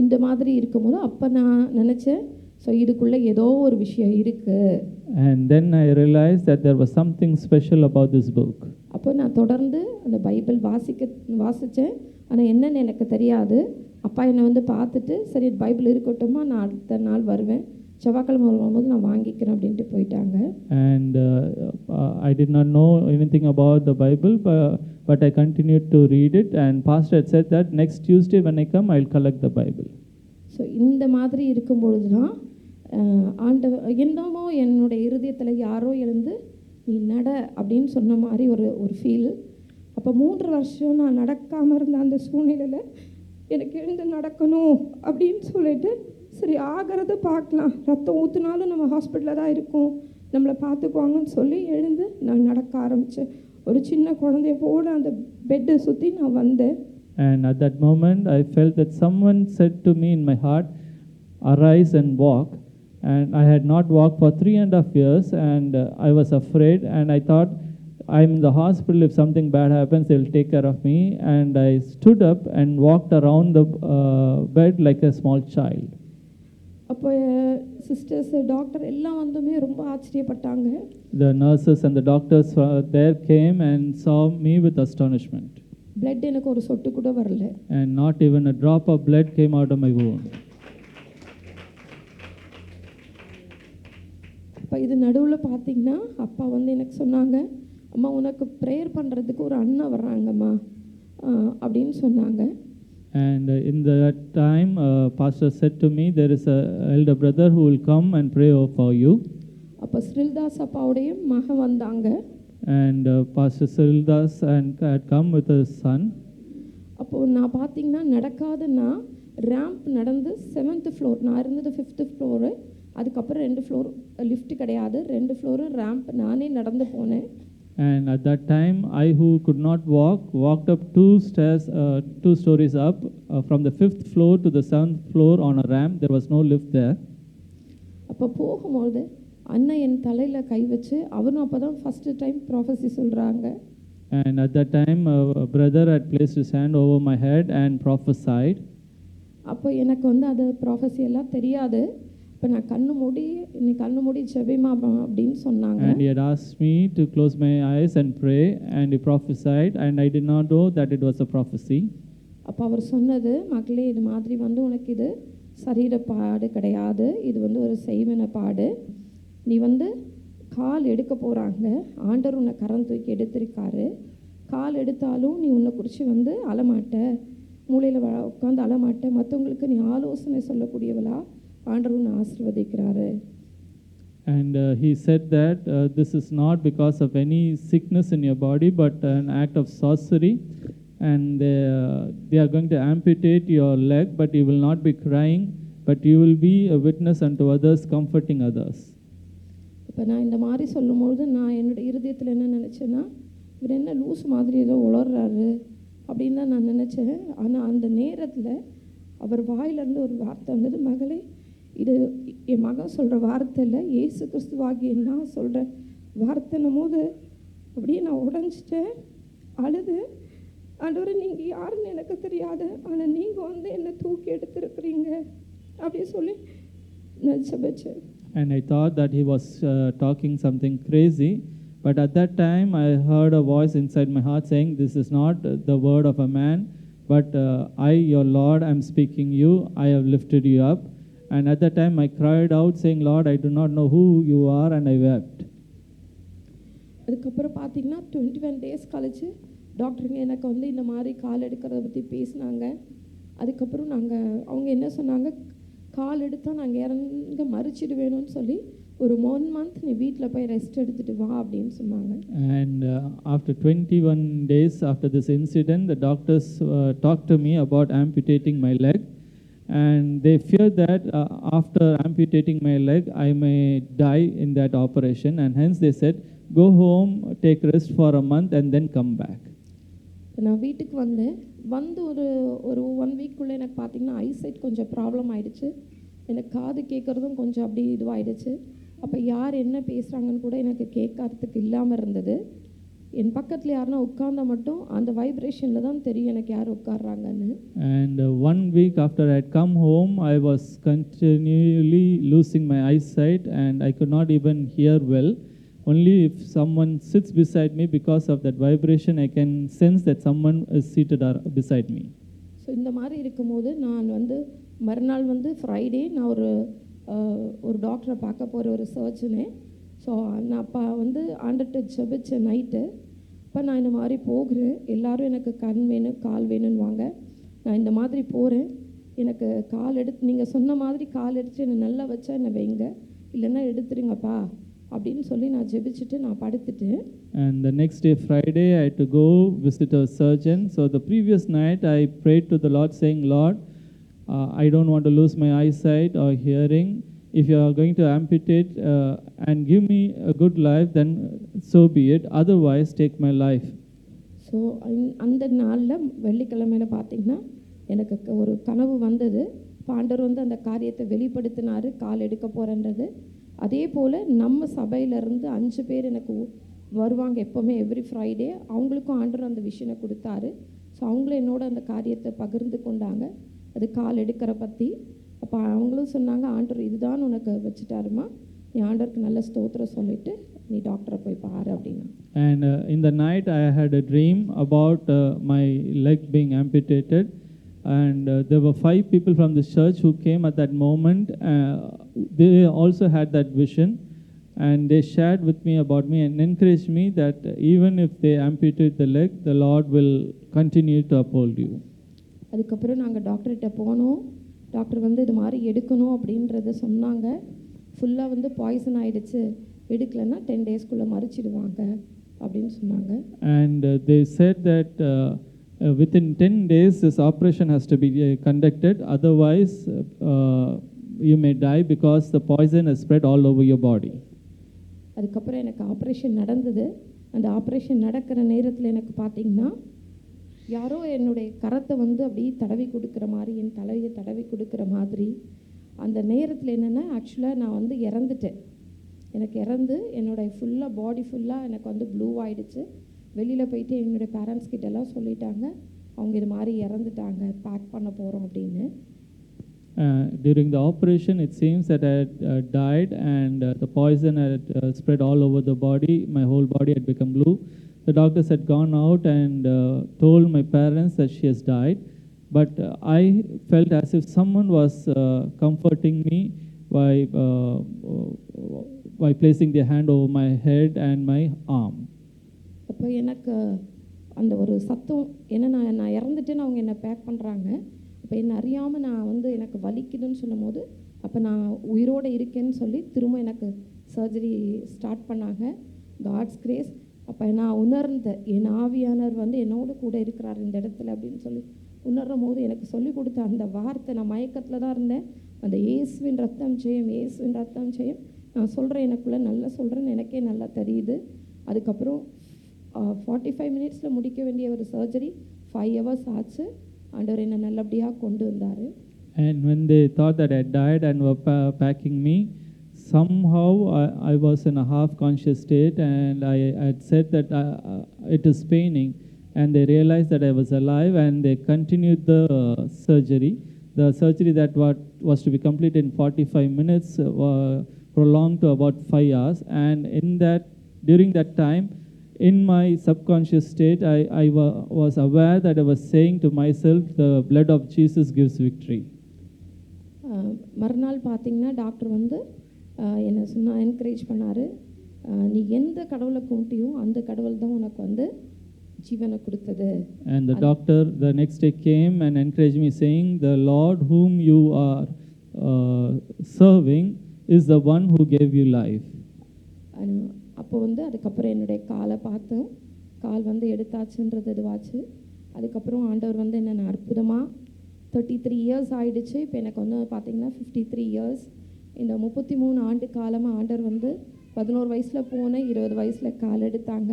இந்த மாதிரி இருக்கும்போது அப்போ நான் நினச்சேன், ஸோ இதுக்குள்ளே ஏதோ ஒரு விஷயம் இருக்குது. And then I realized that there was something special about this book. அப்போ நான் தொடர்ந்து அந்த பைபிள் வாசித்தேன். ஆனால் என்னன்னு எனக்கு தெரியாது. அப்பா என்னை வந்து பார்த்துட்டு, சரி பைபிள் இருக்கட்டுமா, நான் அடுத்த நாள் வருவேன், செவ்வாய்க்கிழமை வரும்போது நான் வாங்கிக்கிறேன் அப்படின்ட்டு போயிட்டாங்க. And I did not know anything about the Bible, but I continued to read it. And Pastor had said that next Tuesday when I come, I'll collect the Bible. So இந்த மாதிரி இருக்கும்பொழுது தான் என்னமோ என்னுடைய இருதயத்தில் யாரோ எழுந்து நீ நட அப்படின்னு சொன்ன மாதிரி ஒரு ஃபீல். அப்போ 3 வருஷம் நான் நடக்காமல் இருந்த அந்த சூழ்நிலையில் எனக்கு எழுந்து நடக்கணும் அப்படின்னு சொல்லிட்டு, சரி ஆகிறத பார்க்கலாம், ரத்தம் ஊற்றுனாலும் நம்ம ஹாஸ்பிட்டலில் தான் இருக்கோம், நம்மளை பார்த்துக்குவாங்கன்னு சொல்லி எழுந்து நான் நடக்க ஆரம்பித்தேன். ஒரு சின்ன குழந்தைய போட அந்த பெட்டை சுற்றி நான் வந்தேன். And at that moment, I felt that someone said to me in my heart, arise and walk. And I had not walked for 3.5 years, and I was afraid, and I thought, I'm in the hospital, if something bad happens, they'll take care of me. And I stood up and walked around the bed like a small child. அப்போ sisters, doctor எல்லாம் வந்துமே ரொம்ப ஆச்சரியப்பட்டாங்க. The nurses and the doctors there came and saw me with astonishment. Blood எனக்கு ஒரு சொட்டு கூட வரல. And not even a drop of blood came out of my wound. அப்போ இது நடுவில் பார்த்தீங்கன்னா அப்பா வந்து எனக்கு சொன்னாங்க, அம்மா உனக்கு ப்ரேயர் பண்ணுறதுக்கு ஒரு அண்ணா வர்றாங்கம்மா அப்படின்னு சொன்னாங்க. And in that time, Pastor said to me, there is an elder brother who will come and pray for you. அப்போ ஸ்ரில்தாஸ் அப்பாவுடைய மகன் வந்தாங்க. And Pastor Srildas had come with his son. அப்போது நான் பார்த்தீங்கன்னா நடக்காதுன்னா ரேம்ப் நடந்து 7th floor, நான் இருந்தது 5th floor, அதுக்கப்புறம் 2 floor லிஃப்ட் கிடையாது, 2 floor ரேம்ப் நானே நடந்து போனேன். And at that time, I who could not walk, walked up 2 stories up from the 5th floor to the 7th floor on a ramp. There was no lift there. அப்போ போகும்போது அண்ணன் என் தலையில் கை வச்சு, அவனும் அப்போ தான் ஃபஸ்ட்டு டைம் ப்ராஃபஸி சொல்கிறாங்க. And at that time, a brother had placed his hand over my head and prophesied. அப்போ எனக்கு வந்து அது ப்ராஃபஸி எல்லாம் தெரியாது. இப்போ நான் நீ கண்ணு மூடி ஜெபிமா அப்படின்னு சொன்னாங்க. And he had asked me to close my eyes and pray, and he prophesied, and I did not know that it was a prophecy. அப்போ அவர் சொன்னது, மகளே இது மாதிரி வந்து உனக்கு இது சரீர பாடு கிடையாது, இது வந்து ஒரு செய்வன பாடு. நீ வந்து கால் எடுக்க போகிறாங்க, ஆண்டவர் உன்னை கரம் தூக்கி எடுத்திருக்காரு. கால் எடுத்தாலும் நீ உன்னை குறித்து வந்து அழமாட்ட, மூளையில் உட்காந்து அழமாட்ட, மற்றவங்களுக்கு நீ ஆலோசனை சொல்லக்கூடியவளா ஆண்டவர் உன்னை ஆசீர்வதிக்கிறாரு. And he said that this is not because of any sickness in your body, but an act of sorcery. And they are going to amputate your leg, but you will not be crying, but you will be a witness unto others, comforting others. இப்போ நான் இந்த மாதிரி சொல்லும்பொழுது நான் என்னோடய இருதயத்தில் என்ன நினச்சேன்னா, இவர் என்ன லூஸ் மாதிரி ஏதோ உளர்றாரு அப்படின்னு தான் நான் நினச்சேன். ஆனால் அந்த நேரத்தில் அவர் வாயிலிருந்து ஒரு வார்த்தை வந்தது, மகளே இது என் மகன் சொல்கிற வார்த்தை இல்லை, இயேசு கிறிஸ்துவாகிய நான் சொல்கிற வார்த்தைன்னும் போது அப்படியே நான் உடஞ்சிட்டேன். அழுது, ஆண்டவரே நீங்கள் யாருன்னு எனக்கு தெரியாது, ஆனால் நீங்கள் வந்து என்னை தூக்கி எடுத்துருக்குறீங்க அப்படி சொல்லி நான் ஜெபிச்சேன். And I thought that he was talking something crazy. But at that time, I heard a voice inside my heart saying, "This is not the word of a man, but I, your Lord, am speaking you. I have lifted you up." And at that time, I cried out, saying, "Lord, I do not know who you are," and I wept. அதுக்கப்புறம் பார்த்தீங்கன்னா 21 days கழிச்சு டாக்டருங்க எனக்கு வந்து இந்த மாதிரி கால் எடுக்கிறத பற்றி பேசினாங்க. அதுக்கப்புறம் அவங்க என்ன சொன்னாங்க, கால் எடுத்தால் நாங்கள் இறங்க மறிச்சிடுவேணும்னு சொல்லி ஒரு 1 month நீ வீட்டில் போய் ரெஸ்ட் எடுத்துகிட்டு வா அப்படின்னு சொன்னாங்க. And after 21 days after this incident, the doctors talked to me about amputating my leg. And they feared that after amputating my leg, I may die in that operation. And hence they said, go home, take rest for a month, and then come back. நான் வீட்டுக்கு வந்து ஒரு 1 வீக்குள்ளே எனக்கு பார்த்தீங்கன்னா eyesight கொஞ்சம் problem ஆயிடுச்சு. எனக்கு காது கேட்குறதும் கொஞ்சம் அப்படி இதுவாகிடுச்சு. அப்போ யார் என்ன பேசுகிறாங்கன்னு கூட எனக்கு கேட்கறதுக்கு இல்லாமல் இருந்தது. என் பக்கத்தில் யாருன்னா உட்கார்ந்தா மட்டும் அந்த வைப்ரேஷனில் தான் தெரியும் எனக்கு யார் உட்கார்றாங்கன்னு. And 1 week after I had come home, I was continually losing my eyesight and I could not even hear well. Only if someone sits beside me, because of that vibration, I can sense that someone is seated beside me. So இந்த மாதிரி இருக்கும்போது நான் வந்து மறுநாள் வந்து Friday நான் ஒரு டாக்டரை பார்க்க போகிற ஒரு சர்ஜனு. ஸோ நான் அப்போ வந்து ஆண்டர்கிட்ட ஜெபிச்சேன் நைட்டு. இப்போ நான் இந்த மாதிரி போகிறேன், எல்லோரும் எனக்கு கண் வேணும் கால் வேணும்னு வாங்க. நான் இந்த மாதிரி போகிறேன், எனக்கு கால் எடுத்து நீங்கள் சொன்ன மாதிரி கால் எடுத்து என்னை நல்லா வச்சா என்னை வைங்க, இல்லைன்னா எடுத்துருங்கப்பா அப்படின்னு சொல்லி நான் ஜெபிச்சுட்டு நான் படுத்துட்டேன். And the next day, Friday, I had to go visit a surgeon. So the previous night, I prayed to the Lord saying, Lord, I don't want to lose my eyesight or hearing. If you are going to amputate and give me a good life, then so be it. Otherwise, take my life. So அந்த நாளில் வெள்ளிக்கிழமையில் பார்த்திங்கன்னா எனக்கு ஒரு கனவு வந்தது. ஆண்டவர் வந்து அந்த காரியத்தை வெளிப்படுத்தினார், கால் எடுக்க போகிறேன்றது. அதே போல் நம்ம சபையிலேருந்து 5 பேர் எனக்கு வருவாங்க எப்போவுமே எவ்ரி ஃப்ரைடே. அவங்களுக்கும் ஆண்டவர் அந்த விஷனை கொடுத்தாரு. ஸோ அவங்களும் என்னோட அந்த காரியத்தை பகிர்ந்து கொண்டாங்க, அது கால் எடுக்கிற பற்றி. அப்போ அவங்களும் சொன்னாங்க, ஆண்டவர் இதுதான் உனக்கு வச்சுட்டாருமா, நீ ஆண்டவருக்கு நல்ல ஸ்தோத்திரம் சொல்லிவிட்டு நீ டாக்டரை போய் பாரு அப்படின்னா. And in the night, I had a dream about my leg being amputated. And there were 5 people from the church who came at that moment. They also had that vision, and they shared with me about me and encouraged me that even if they amputate the leg, the Lord will continue to uphold you. அதுக்கப்புறம் நாங்கள் டாக்டர்கிட்ட போனோம். Doctor வந்து இது மாதிரி எடுக்கணும் அப்படின்றத சொன்னாங்க. ஃபுல்லாக வந்து பாய்சன் ஆகிடுச்சு, எடுக்கலைன்னா 10 daysக்குள்ளே மறிச்சிடுவாங்க அப்படின்னு சொன்னாங்க. And they said that within 10 days this operation has to be conducted, otherwise you may die because the poison has spread all over your body. அதுக்கப்புறம் எனக்கு ஆப்ரேஷன் நடந்தது. அந்த ஆப்ரேஷன் நடக்கிற நேரத்தில் எனக்கு பார்த்திங்கன்னா யாரோ என்னுடைய கரத்தை வந்து அப்படியே தடவி கொடுக்குற மாதிரி, என் தலையை தடவி கொடுக்குற மாதிரி. அந்த நேரத்தில் என்னென்னா ஆக்சுவலாக நான் வந்து இறந்துட்டேன். எனக்கு இறந்து என்னோடய ஃபுல்லாக பாடி ஃபுல்லாக எனக்கு வந்து ப்ளூ ஆகிடுச்சு. வெளியில் போயிட்டு என்னுடைய பேரண்ட்ஸ் கிட்டலாம் சொல்லிட்டாங்க, அவங்க இது மாதிரி இறந்துட்டாங்க, பேக் பண்ண போகிறோம் அப்படின்னு. During the operation, it seems that I had died and the poison had spread all over the body. My whole body had become blue. The doctors had gone out and told my parents that she has died. But I felt as if someone was comforting me by placing their hand over my head and my arm. அப்போ எனக்கு அந்த ஒரு சத்தம், ஏன்னா நான் இறந்துட்டேன்னு அவங்க என்னை back பண்ணுறாங்க. அப்போ என்னை அறியாமல் நான் வந்து எனக்கு வலிக்குதுன்னு சொல்லும் போது, அப்போ நான் உயிரோடு இருக்கேன்னு சொல்லி திரும்ப எனக்கு சர்ஜரி ஸ்டார்ட் பண்ணாங்க. God's grace. அப்போ நான் உணர்ந்தேன், என் ஆவியானவர் வந்து என்னோட கூட இருக்கிறார் இந்த இடத்துல அப்படின்னு சொல்லி உணரும் போது எனக்கு சொல்லிக் கொடுத்த அந்த வார்த்தை, நான் மயக்கத்தில் தான் இருந்தேன், அந்த இயேசுவின் ரத்தம் ஜெயம், இயேசுவின் ரத்தம் ஜெயம். நான் சொல்கிறேன், எனக்குள்ளே நல்லா சொல்கிறேன்னு எனக்கே நல்லா தெரியுது. அதுக்கப்புறம் 45 minutes முடிக்க வேண்டிய ஒரு சர்ஜரி 5 hours ஆச்சு. ஆண்டவர் என்னை நல்லபடியாக கொண்டு வந்தார். And when they thought that I died and were packing me, somehow I was in a half conscious state, and I had said that it is paining. and they realized that I was alive, and they continued the surgery. The surgery that was to be completed in 45 minutes prolonged to about 5 hours. And during that time, in my subconscious state, I was aware that I was saying to myself, the blood of Jesus gives victory. மறுநாள் பார்த்தீங்கன்னா doctor வந்து என்னை encourage பண்ணார், நீ எந்த கடவுளை கும்பிட்டியோ அந்த கடவுள் தான் உனக்கு வந்து ஜீவனை கொடுத்தது. And the doctor the next day came and encouraged me, saying, the Lord whom you are serving is the one who gave you life. அப்போ வந்து அதுக்கப்புறம் என்னுடைய காலை பார்த்தோம், கால் வந்து எடுத்தாச்சுன்றது இதுவாச்சு. அதுக்கப்புறம் ஆண்டவர் வந்து என்னென்ன அற்புதமாக 33 இயர்ஸ் ஆகிடுச்சு. இப்போ எனக்கு வந்து பார்த்திங்கன்னா 53 இயர்ஸ். இந்த 33 ஆண்டு காலமாக ஆண்டவர் வந்து 11 வயசில் போனேன், 20 வயசில் கால் எடுத்தாங்க.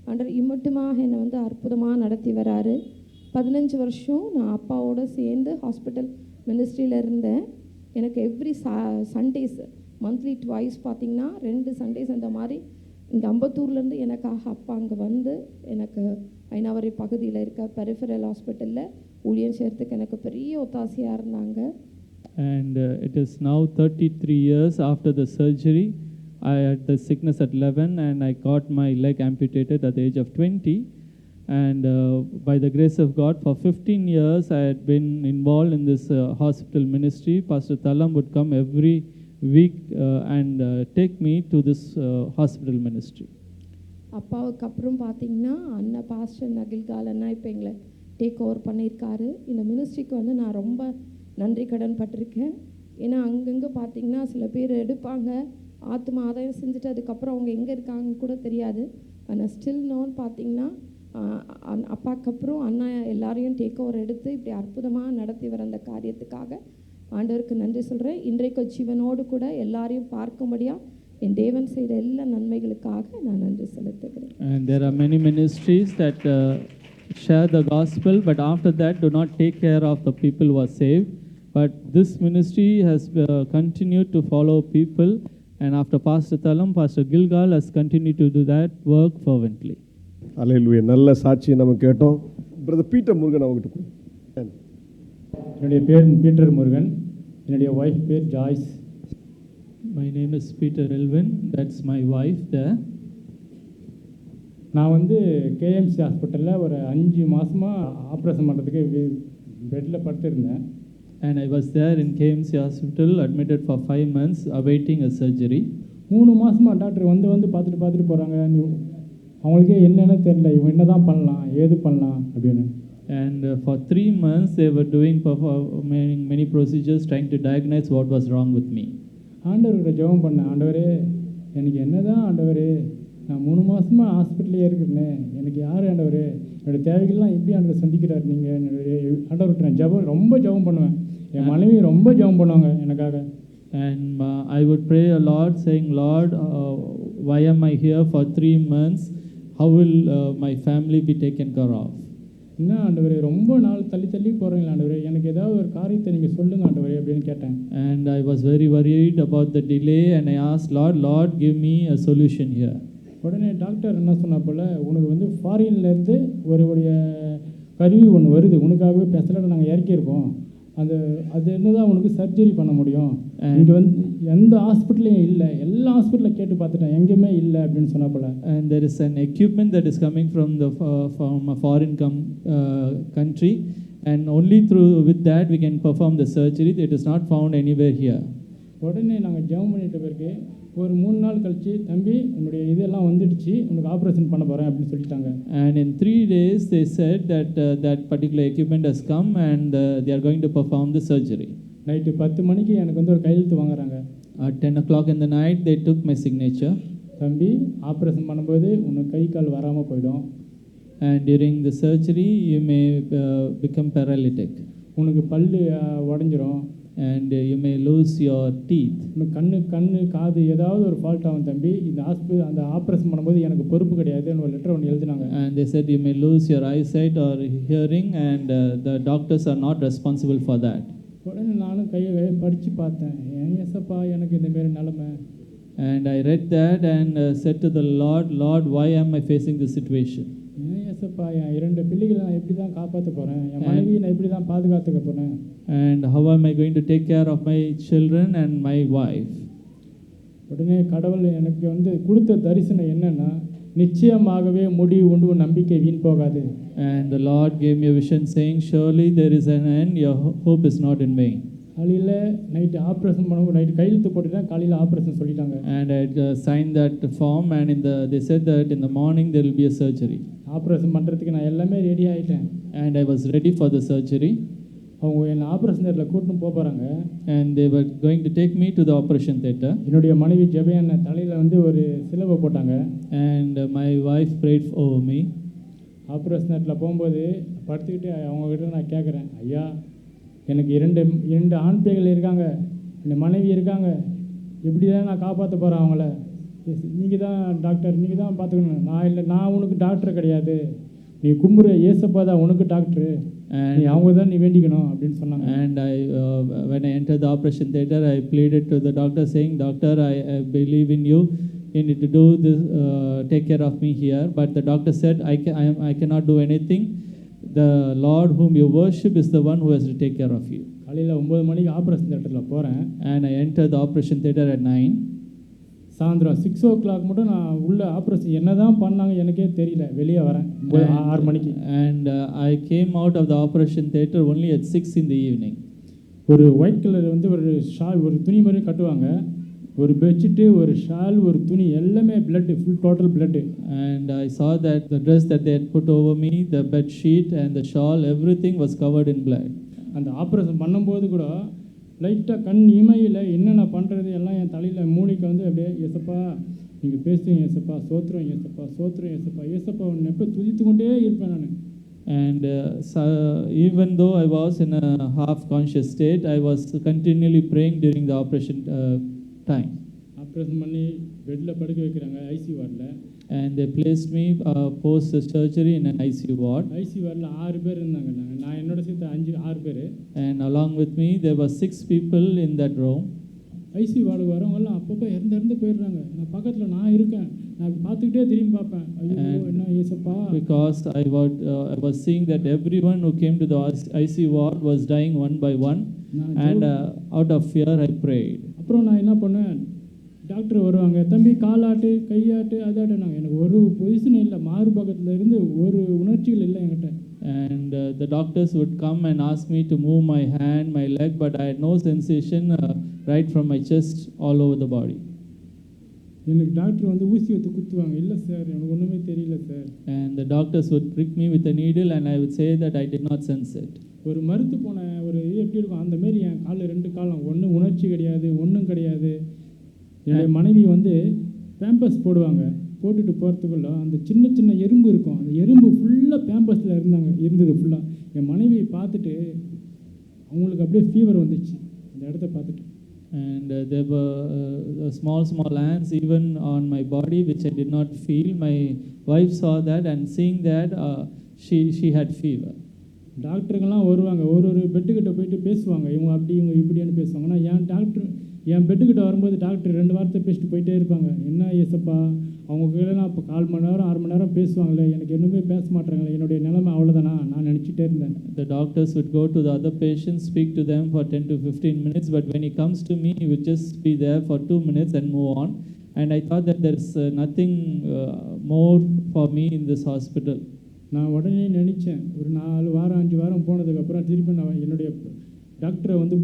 ஆண்டவர் இம்மட்டுமாக என்னை வந்து அற்புதமாக நடத்தி வராரு. 15 வருஷம் நான் அப்பாவோடு சேர்ந்து ஹாஸ்பிட்டல் மினிஸ்ட்ரியில் இருந்தேன். எனக்கு எவ்ரி சண்டேஸ் மந்த்லி ட்வைஸ் பார்த்திங்கன்னா 2 சண்டேஸ் அந்த மாதிரி இங்கே அம்பத்தூர்லேருந்து எனக்காக அப்பா அங்கே வந்து எனக்கு ஐநாவரி பகுதியில் இருக்க பெரிஃபரல் ஹாஸ்பிட்டலில் ஊழியம் செய்கிறதுக்கு எனக்கு பெரிய ஒத்தாசையாக இருந்தாங்க. And it is now 33 years after the surgery. I had the sickness at 11 and I got my leg amputated at the age of 20. And by the grace of God, for 15 years I had been involved in this hospital ministry. Pastor Thalam would come every week and take me to this hospital ministry. அப்பாவுக்கு அப்புறம் பார்த்திங்கன்னா அண்ணன் pastor நகில்கால் அண்ணா இப்போ எங்களை take over பண்ணியிருக்காரு. இந்த மினிஸ்ட்ரிக்கு வந்து நான் ரொம்ப நன்றி கடன் பட்டிருக்கேன். ஏன்னா அங்கங்கே பார்த்திங்கன்னா சில பேர் எடுப்பாங்க, ஆத்மா ஆதாயம் செஞ்சுட்டு அதுக்கப்புறம் அவங்க எங்கே இருக்காங்கன்னு கூட தெரியாது. ஆனால் ஸ்டில் நோன்னு பார்த்திங்கன்னா அப்பாவுக்கு அப்புறம் அண்ணா எல்லாரையும் டேக் ஓவர் எடுத்து இப்படி அற்புதமாக நடத்தி வர அந்த காரியத்துக்காக ஆண்டவருக்கு நன்றி சொல்கிறேன். இன்றைக்கு ஜீவனோடு கூட எல்லாரையும் பார்க்கும்படியாக என் தேவன் செய்த எல்லா நன்மைகளுக்காக நான் நன்றி செலுத்துகிறேன். And there are many ministries that share the gospel, but after that do not take care of the people who are saved. But this ministry has continued to follow people, and after Pastor Thalam, Pastor Gilgal has continued to do that work fervently. அல்லேலூயா. நல்ல சாட்சி நம்ம கேட்டோம். Brother Peter Murugan அவங்ககிட்ட கொடுங்க. என்னுடைய பேர் Peter Murugan, என்னுடைய wife பேர் Joyce. My name is Peter Elvin, that's my wife there. நான் வந்து கேஎம்சி ஹாஸ்பிட்டலில் ஒரு 5 மாதமாக ஆப்ரேஷன் பண்ணுறதுக்கு பெட்டில் படுத்திருந்தேன். And I was there in KMC Hospital, admitted for 5 months, awaiting a surgery. 3 மாதமாக டாக்டர் வந்து பார்த்துட்டு போகிறாங்க. அவங்களுக்கே என்னென்னு தெரியல, இவங்க என்ன தான் பண்ணலாம் ஏது பண்ணலாம் அப்படின்னு. And for 3 months they were doing performing many procedures trying to diagnose what was wrong with me. ஆண்டவர்கிட்ட ஜெபம் பண்ணேன், ஆண்டவரே எனக்கு என்ன தான் ஆண்டவரே, நான் 3 மாதமாக ஹாஸ்பிட்டலே இருக்கிறேன், எனக்கு யார் ஆண்டவரே, என்னோடய தேவைகள்லாம் எப்படி ஆண்டவர் சந்திக்கிறார் நீங்கள் ஆண்டவர்கிட்ட நான் ரொம்ப ஜெபம் பண்ணுவேன். என் மனைவி ரொம்ப ஜெபம் பண்ணுவாங்க எனக்காக. And I would pray a lot saying, Lord, why am I here for 3 months? How will my family be taken care of? என்ன ஆண்டவரே ரொம்ப நாள் தள்ளி போகிறீங்களா ஆண்டவரே, எனக்கு ஏதாவது ஒரு காரியத்தை நீங்கள் சொல்லுங்கள் ஆண்டவரே அப்படின்னு கேட்டேன். And I was very worried about the delay and I asked Lord, give me a solution here. உடனே டாக்டர் என்ன சொன்னா போல், உனக்கு வந்து ஃபாரின்லேருந்து ஒரு கருவி ஒன்று வருது, உனக்காகவே ஸ்பெஷலாக நாங்கள் இறக்கியிருக்கோம், அது என்னதான் உனக்கு சர்ஜரி பண்ண முடியும், இங்கே வந்து எந்த ஹாஸ்பிட்டலையும் இல்லை, எல்லா ஹாஸ்பிட்டலில் கேட்டு பார்த்துட்டேன் எங்கேயுமே இல்லை அப்படின்னு சொன்னா போல். And there is an equipment that is coming from a foreign country, and only with that we can perform the surgery. It is not found anywhere here. உடனே நாங்கள் ஜெபம் பண்ணிட்ட பிறகு ஒரு 3 நாள் கழிச்சு, தம்பி உன்னுடைய இதெல்லாம் வந்துடுச்சு, உனக்கு ஆப்ரேஷன் பண்ண போகிறேன் அப்படின்னு சொல்லிட்டாங்க. And in 3 days they said that that particular equipment has come and they are going to perform the surgery. Night 10 மணிக்கு எனக்கு வந்து ஒரு கையெழுத்து வாங்குறாங்க. At 10 o'clock in the night they took my signature. தம்பி ஆப்ரேஷன் பண்ணும்போது உனக்கு கை கால் வராமல் போயிடும், and during the surgery you may become paralytic, உனக்கு பல்லு உடஞ்சிரும், and you may lose your teeth. உனக்கு கண்ணு காது ஏதாவது ஒரு ஃபால்ட் ஆகும் தம்பி, அந்த ஆப்ரேஷன் பண்ணும்போது எனக்கு பொறுப்பு கிடையாதுன்னு ஒரு லெட்டர் ஒன்று எழுதினாங்க. And they said you may lose your eyesight or hearing and the doctors are not responsible for that. உடனே நானும் கையை படித்து பார்த்தேன், ஏசப்பா எனக்கு இந்தமாரி நிலைமை. And I read that and said to the Lord, why am I facing this situation? ஏசப்பா என் 2 பிள்ளைகளை நான் எப்படி தான் காப்பாற்ற போகிறேன், என் மனைவியை நான் எப்படி தான் பாதுகாத்துக்க போகிறேன், and how am I going to take care of my children and my wife? உடனே கடவுள் எனக்கு வந்து கொடுத்த தரிசனம் என்னன்னா, நிச்சயமாகவே முடிவு உண்டு, உன் நம்பிக்கை வீண் போகாது. And the Lord gave me a vision saying, surely there is an end, your hope is not in vain. காலையில் நைட்டு ஆப்ரேஷன் பண்ண நைட்டு கையெழுத்து போட்டுட்டேன், காலையில் ஆப்ரேஷன் சொல்லிட்டாங்க. And I signed that form, and they said that in the morning there will be a surgery. Operation பண்ணுறதுக்கு நான் எல்லாமே ready ஆகிட்டேன். And I was ready for the surgery. அவங்க என்னை ஆப்ரேஷன் தேட்டரில் கூட்டின்னு போகிறாங்க. And they were going to take me to the operation theatre. என்னுடைய மனைவி ஜெபையான தலையில் வந்து ஒரு சிலுவை போட்டாங்க. And my wife prayed over me. Operation தேட்டரில் போகும்போது படுத்துக்கிட்டு அவங்கக்கிட்ட நான் கேட்குறேன், ஐயா எனக்கு 2 ஆண் பிள்ளைகள் இருக்காங்க, என் மனைவி இருக்காங்க, எப்படி தான் நான் காப்பாற்ற போகிறேன் அவங்கள, நீங்கள் தான் டாக்டர், நீங்கள் தான் பார்த்துக்கணும், நான் இல்லை, நான் உனக்கு டாக்டர் கிடையாது, நீ கும்புற ஏசப்பா தான் உனக்கு டாக்டரு, நீ அவங்க தான் நீ வேண்டிக்கணும் அப்படின்னு சொன்னாங்க. And when I entered the operation theatre, I pleaded to the doctor saying, doctor, I believe in you, you need to do this, take care of me here. But the doctor said, I cannot do anything. The Lord whom you worship is the one who has to take care of you. காலையில் 9 மணிக்கு operation தேட்டரில் போகிறேன். And I entered the operation theatre at 9. சாயந்தரம் 6 o'clock மட்டும் நான் உள்ள operation என்ன தான் பண்ணாங்க எனக்கே தெரியல, வெளியே வரேன் 6 மணிக்கு. And I came out of the operation theatre only at 6 in the evening. ஒரு ஒயிட் கலர் வந்து ஒரு ஷால், ஒரு துணி மாதிரி கட்டுவாங்க, ஒரு பெட்ஷீட்டு, ஒரு ஷால், ஒரு துணி, எல்லாமே blood, full total blood. And I saw that the dress that they had put over me, the bed sheet and the shawl, everything was covered in blood. அந்த ஆப்ரேஷன் பண்ணும்போது கூட லைட்டாக கண் இமையில் என்னென்ன பண்ணுறது எல்லாம் என் தலையில் மூளைக்கு வந்து அப்படியே, ஏசப்பா நீங்கள் பேசுங்க, ஏசப்பா சோத்திரம், ஏசப்பா சோத்திரம், ஏசப்பா ஏசப்பா ஒன்று எப்போ துதித்து கொண்டே இருப்பேன் நான். And even though I was in a half conscious state, I was continually praying during the operation time. Operation பண்ணி பெட்டில் படுக்க வைக்கிறாங்க ஐசி வார்டில். And they placed me post surgery in an ICU ward. IC வார்டில் 6 பேர் இருந்தாங்க, நான் என்னோட சேர்த்து 6 பேர். And along with me there were 6 people in that room. IC வார்டுக்கு வரவங்கெல்லாம் அப்பப்போ இறந்து போயிடுறாங்க. நான் பக்கத்தில் நான் இருக்கேன், நான் பார்த்துக்கிட்டே திரும்பி பார்ப்பேன், ஐயோ என்ன ஏசப்பா. Because I was seeing that everyone who came to the ICU ward was dying one by one. And out of fear I prayed. அப்புறம் நான் என்ன பண்ணேன், டாக்டர் வருவாங்க, தம்பி காலாட்டு கையாட்டு அதாட்டுனாங்க. எனக்கு ஒரு பொசிஷன் இல்லை, மாறு பக்கத்தில் இருந்து ஒரு உணர்ச்சிகள் இல்லை என்கிட்ட. And the doctors would come and ask me to move my hand, my leg, but I had no sensation right from my chest all over the body. எனக்கு டாக்டர் வந்து ஊசி வைத்து குத்துவாங்க, இல்லை சார் எனக்கு ஒன்றுமே தெரியல sir. And the doctors would prick me with a needle and I would say that I did not sense it. ஒரு மறுத்து போன ஒரு இது எப்படி இருக்கும் அந்த மாரி என் காலில் 2 காலம், ஒன்றும் உணர்ச்சி கிடையாது, ஒன்றும் கிடையாது. என்னுடைய மனைவி வந்து பேம்பஸ் போடுவாங்க, போட்டுட்டு போகிறதுக்குள்ள அந்த சின்ன சின்ன எறும்பு இருக்கும், அந்த எறும்பு ஃபுல்லாக பேம்பஸில் இருந்தது ஃபுல்லாக. என் மனைவியை பார்த்துட்டு அவங்களுக்கு அப்படியே ஃபீவர் வந்துச்சு அந்த இடத்த பார்த்துட்டு. And there were small ants even on my body which I did not feel. My wife saw that and seeing that she had fever. டாக்டருங்கெல்லாம் வருவாங்க, ஒரு பெட்டுக்கிட்ட போயிட்டு பேசுவாங்க, இவங்க அப்படி இவங்க இப்படின்னு பேசுவாங்க. ஆனால் என் பெட்டுக்கிட்ட வரும்போது டாக்டர் 2 வார்த்தை பேசிட்டு போயிட்டே இருப்பாங்க. என்ன ஏசப்பா அவங்க கீழே நான் இப்போ 4 மணி நேரம் 6 மணி நேரம் பேசுவாங்களே, எனக்கு இன்னுமே பேச மாட்டேறாங்களே, என்னுடைய நிலைமை அவ்வளோதானா நான் நினச்சிட்டே இருந்தேன். The doctors would go to the other patients, speak to them for 10 to 15 minutes, but when he comes to me, he would just be there for 2 minutes and move on. And I thought that there's nothing more for me in this hospital. நான் உடனே நினச்சேன், ஒரு 4 வாரம் 5 வாரம் போனதுக்கப்புறம் திருப்பி நான் என்னுடைய டாக்டரை வந்து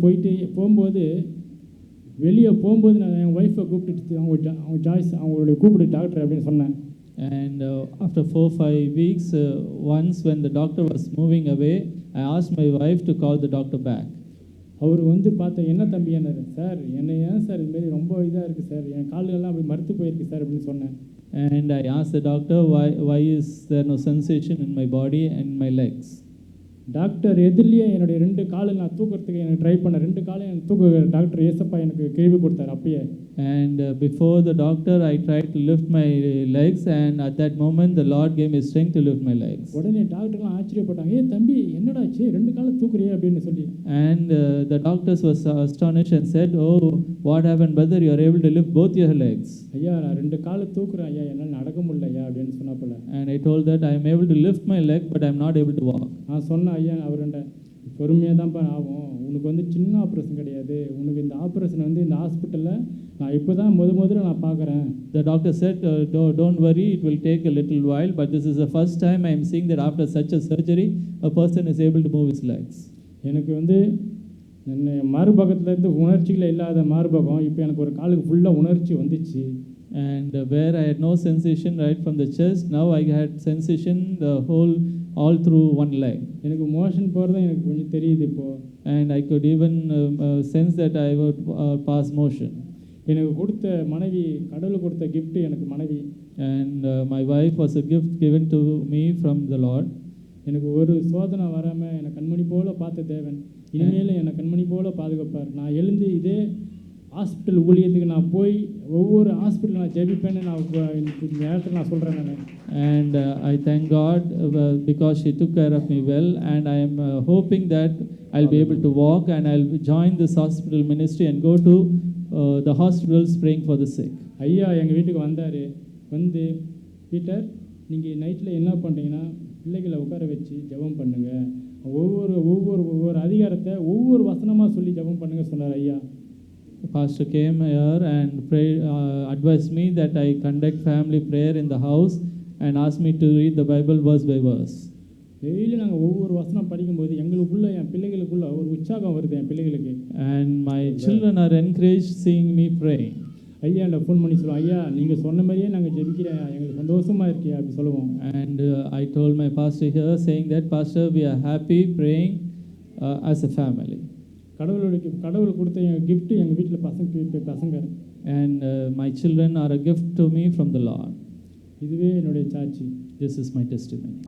போகும்போது வெளியே போகும்போது நான் என் ஒய்ஃபை கூப்பிட்டு அவங்க ஜாய்ஸ் அவங்களுடைய கூப்பிட்டு டாக்டர் அப்படின்னு சொன்னேன். And after 4-5 weeks, once when the doctor was moving away, I asked my wife to call the doctor back. அவர் வந்து பார்த்தேன், என்ன தம்பி என்ன சார், என்ன ஏன் சார் இதுமாரி ரொம்ப இதாக இருக்குது சார், என் கால்கள்லாம் அப்படி மறுத்து போயிருக்கு சார் அப்படின்னு சொன்னேன். And I asked the doctor, why is there no sensation in my body and my legs? Doctor எதிரிலேயே என்னுடைய 2 காலை நான் தூக்கிறதுக்கு எனக்கு ட்ரை பண்ணேன். 2 காலையும் எனக்கு தூக்க டாக்டர் ஏசப்பா எனக்கு கேள்வி கொடுத்தார் அப்பயே. And before the doctor, I tried to lift my legs, and at that moment, the Lord gave me strength to lift my legs. உடனே டாக்டர்லாம் ஆச்சரியப்பட்டாங்க, ஏ தம்பி என்னடாச்சு 2 காலை தூக்குறியே அப்படின்னு சொல்லி. And the doctors was astonished and said, "Oh, what happened, brother? You are able to lift both your legs." ஐயா நான் 2 காலை தூக்குறேன் ஐயா, என்னால் நடக்க முடியல ஐயா அப்படின்னு சொன்னாப்புல. And I told that I am able to lift my leg, but I am not able to walk. நான் சொன்னேன் ஐயா அவர்கிட்ட, பொறுமையாக தான்ப்பா ஆகும், உனக்கு வந்து சின்ன ஆப்ரேஷன் கிடையாது, உனக்கு இந்த ஆப்ரேஷன் வந்து இந்த ஹாஸ்பிட்டலில் நான் இப்போ தான் முதல்ல நான் பார்க்குறேன். The doctor said, don't worry, it will take a little while, but this is the first time I am seeing that after such a surgery, a person is able to move his legs. எனக்கு வந்து மார்பகத்துலேருந்து உணர்ச்சிகள் இல்லாத மார்பகம் இப்போ எனக்கு ஒரு காலுக்கு ஃபுல்லாக உணர்ச்சி வந்துச்சு. And where I had no sensation right from the chest, now I had sensation all through one leg. எனக்கு மோஷன் போகிறது எனக்கு கொஞ்சம் தெரியுது இப்போது. And I could even sense that I would pass motion. எனக்கு கொடுத்த மனைவி, கடவுள் கொடுத்த gift எனக்கு மனைவி. And my wife was a gift given to me from the Lord. எனக்கு ஒரு சோதனை வராமல் என்னை கண்மணி போல பார்த்த தேவன் இனிமேல் என்னை கண்மணி போல பாதுகாப்பார். நான் எழுந்து இதே ஹாஸ்பிட்டல் ஊழியத்துக்கு நான் போய் ஒவ்வொரு ஹாஸ்பிட்டல் நான் ஜெபிப்பேன்னு நான் இந்த நேரத்தில் நான் சொல்கிறேன் நான். And I thank God because she took care of me well, and I am hoping that I'll be able to walk, and I'll join this hospital ministry and go to the hospitals praying for the sick. ஐயா எங்கள் வீட்டுக்கு வந்தார். வந்து Peter, நீங்கள் நைட்டில் என்ன பண்ணுறீங்கன்னா பிள்ளைகளை உட்கார வச்சு ஜெபம் பண்ணுங்கள், ஒவ்வொரு அதிகாரத்தை ஒவ்வொரு வசனமாக சொல்லி ஜெபம் பண்ணுங்க சொன்னார் ஐயா. The pastor came here and advised me that I conduct family prayer in the house and asked me to read the Bible verse by verse. Daily நாங்கள் ஒவ்வொரு வசனம் படிக்கும்போது எங்களுக்குள்ள என் பிள்ளைகளுக்குள்ள ஒரு உற்சாகம் வருது என் பிள்ளைகளுக்கு. And my children are encouraged seeing me praying. ஐயா என்னை ஃபோன் பண்ணி சொல்லுவோம், ஐயா நீங்கள் சொன்ன மாதிரியே நாங்கள் ஜெபிக்கிறேன், எங்களுக்கு சந்தோஷமாக இருக்கியா அப்படி சொல்லுவோம். And I told my pastor here saying that, Pastor, we are happy praying as a family. கடவுள் கொடுத்த என் gift எங்கள் வீட்டில் பசங்க. And my children are a gift to me from the Lord. இதுவே என்னுடைய சாட்சி. This is my testimony.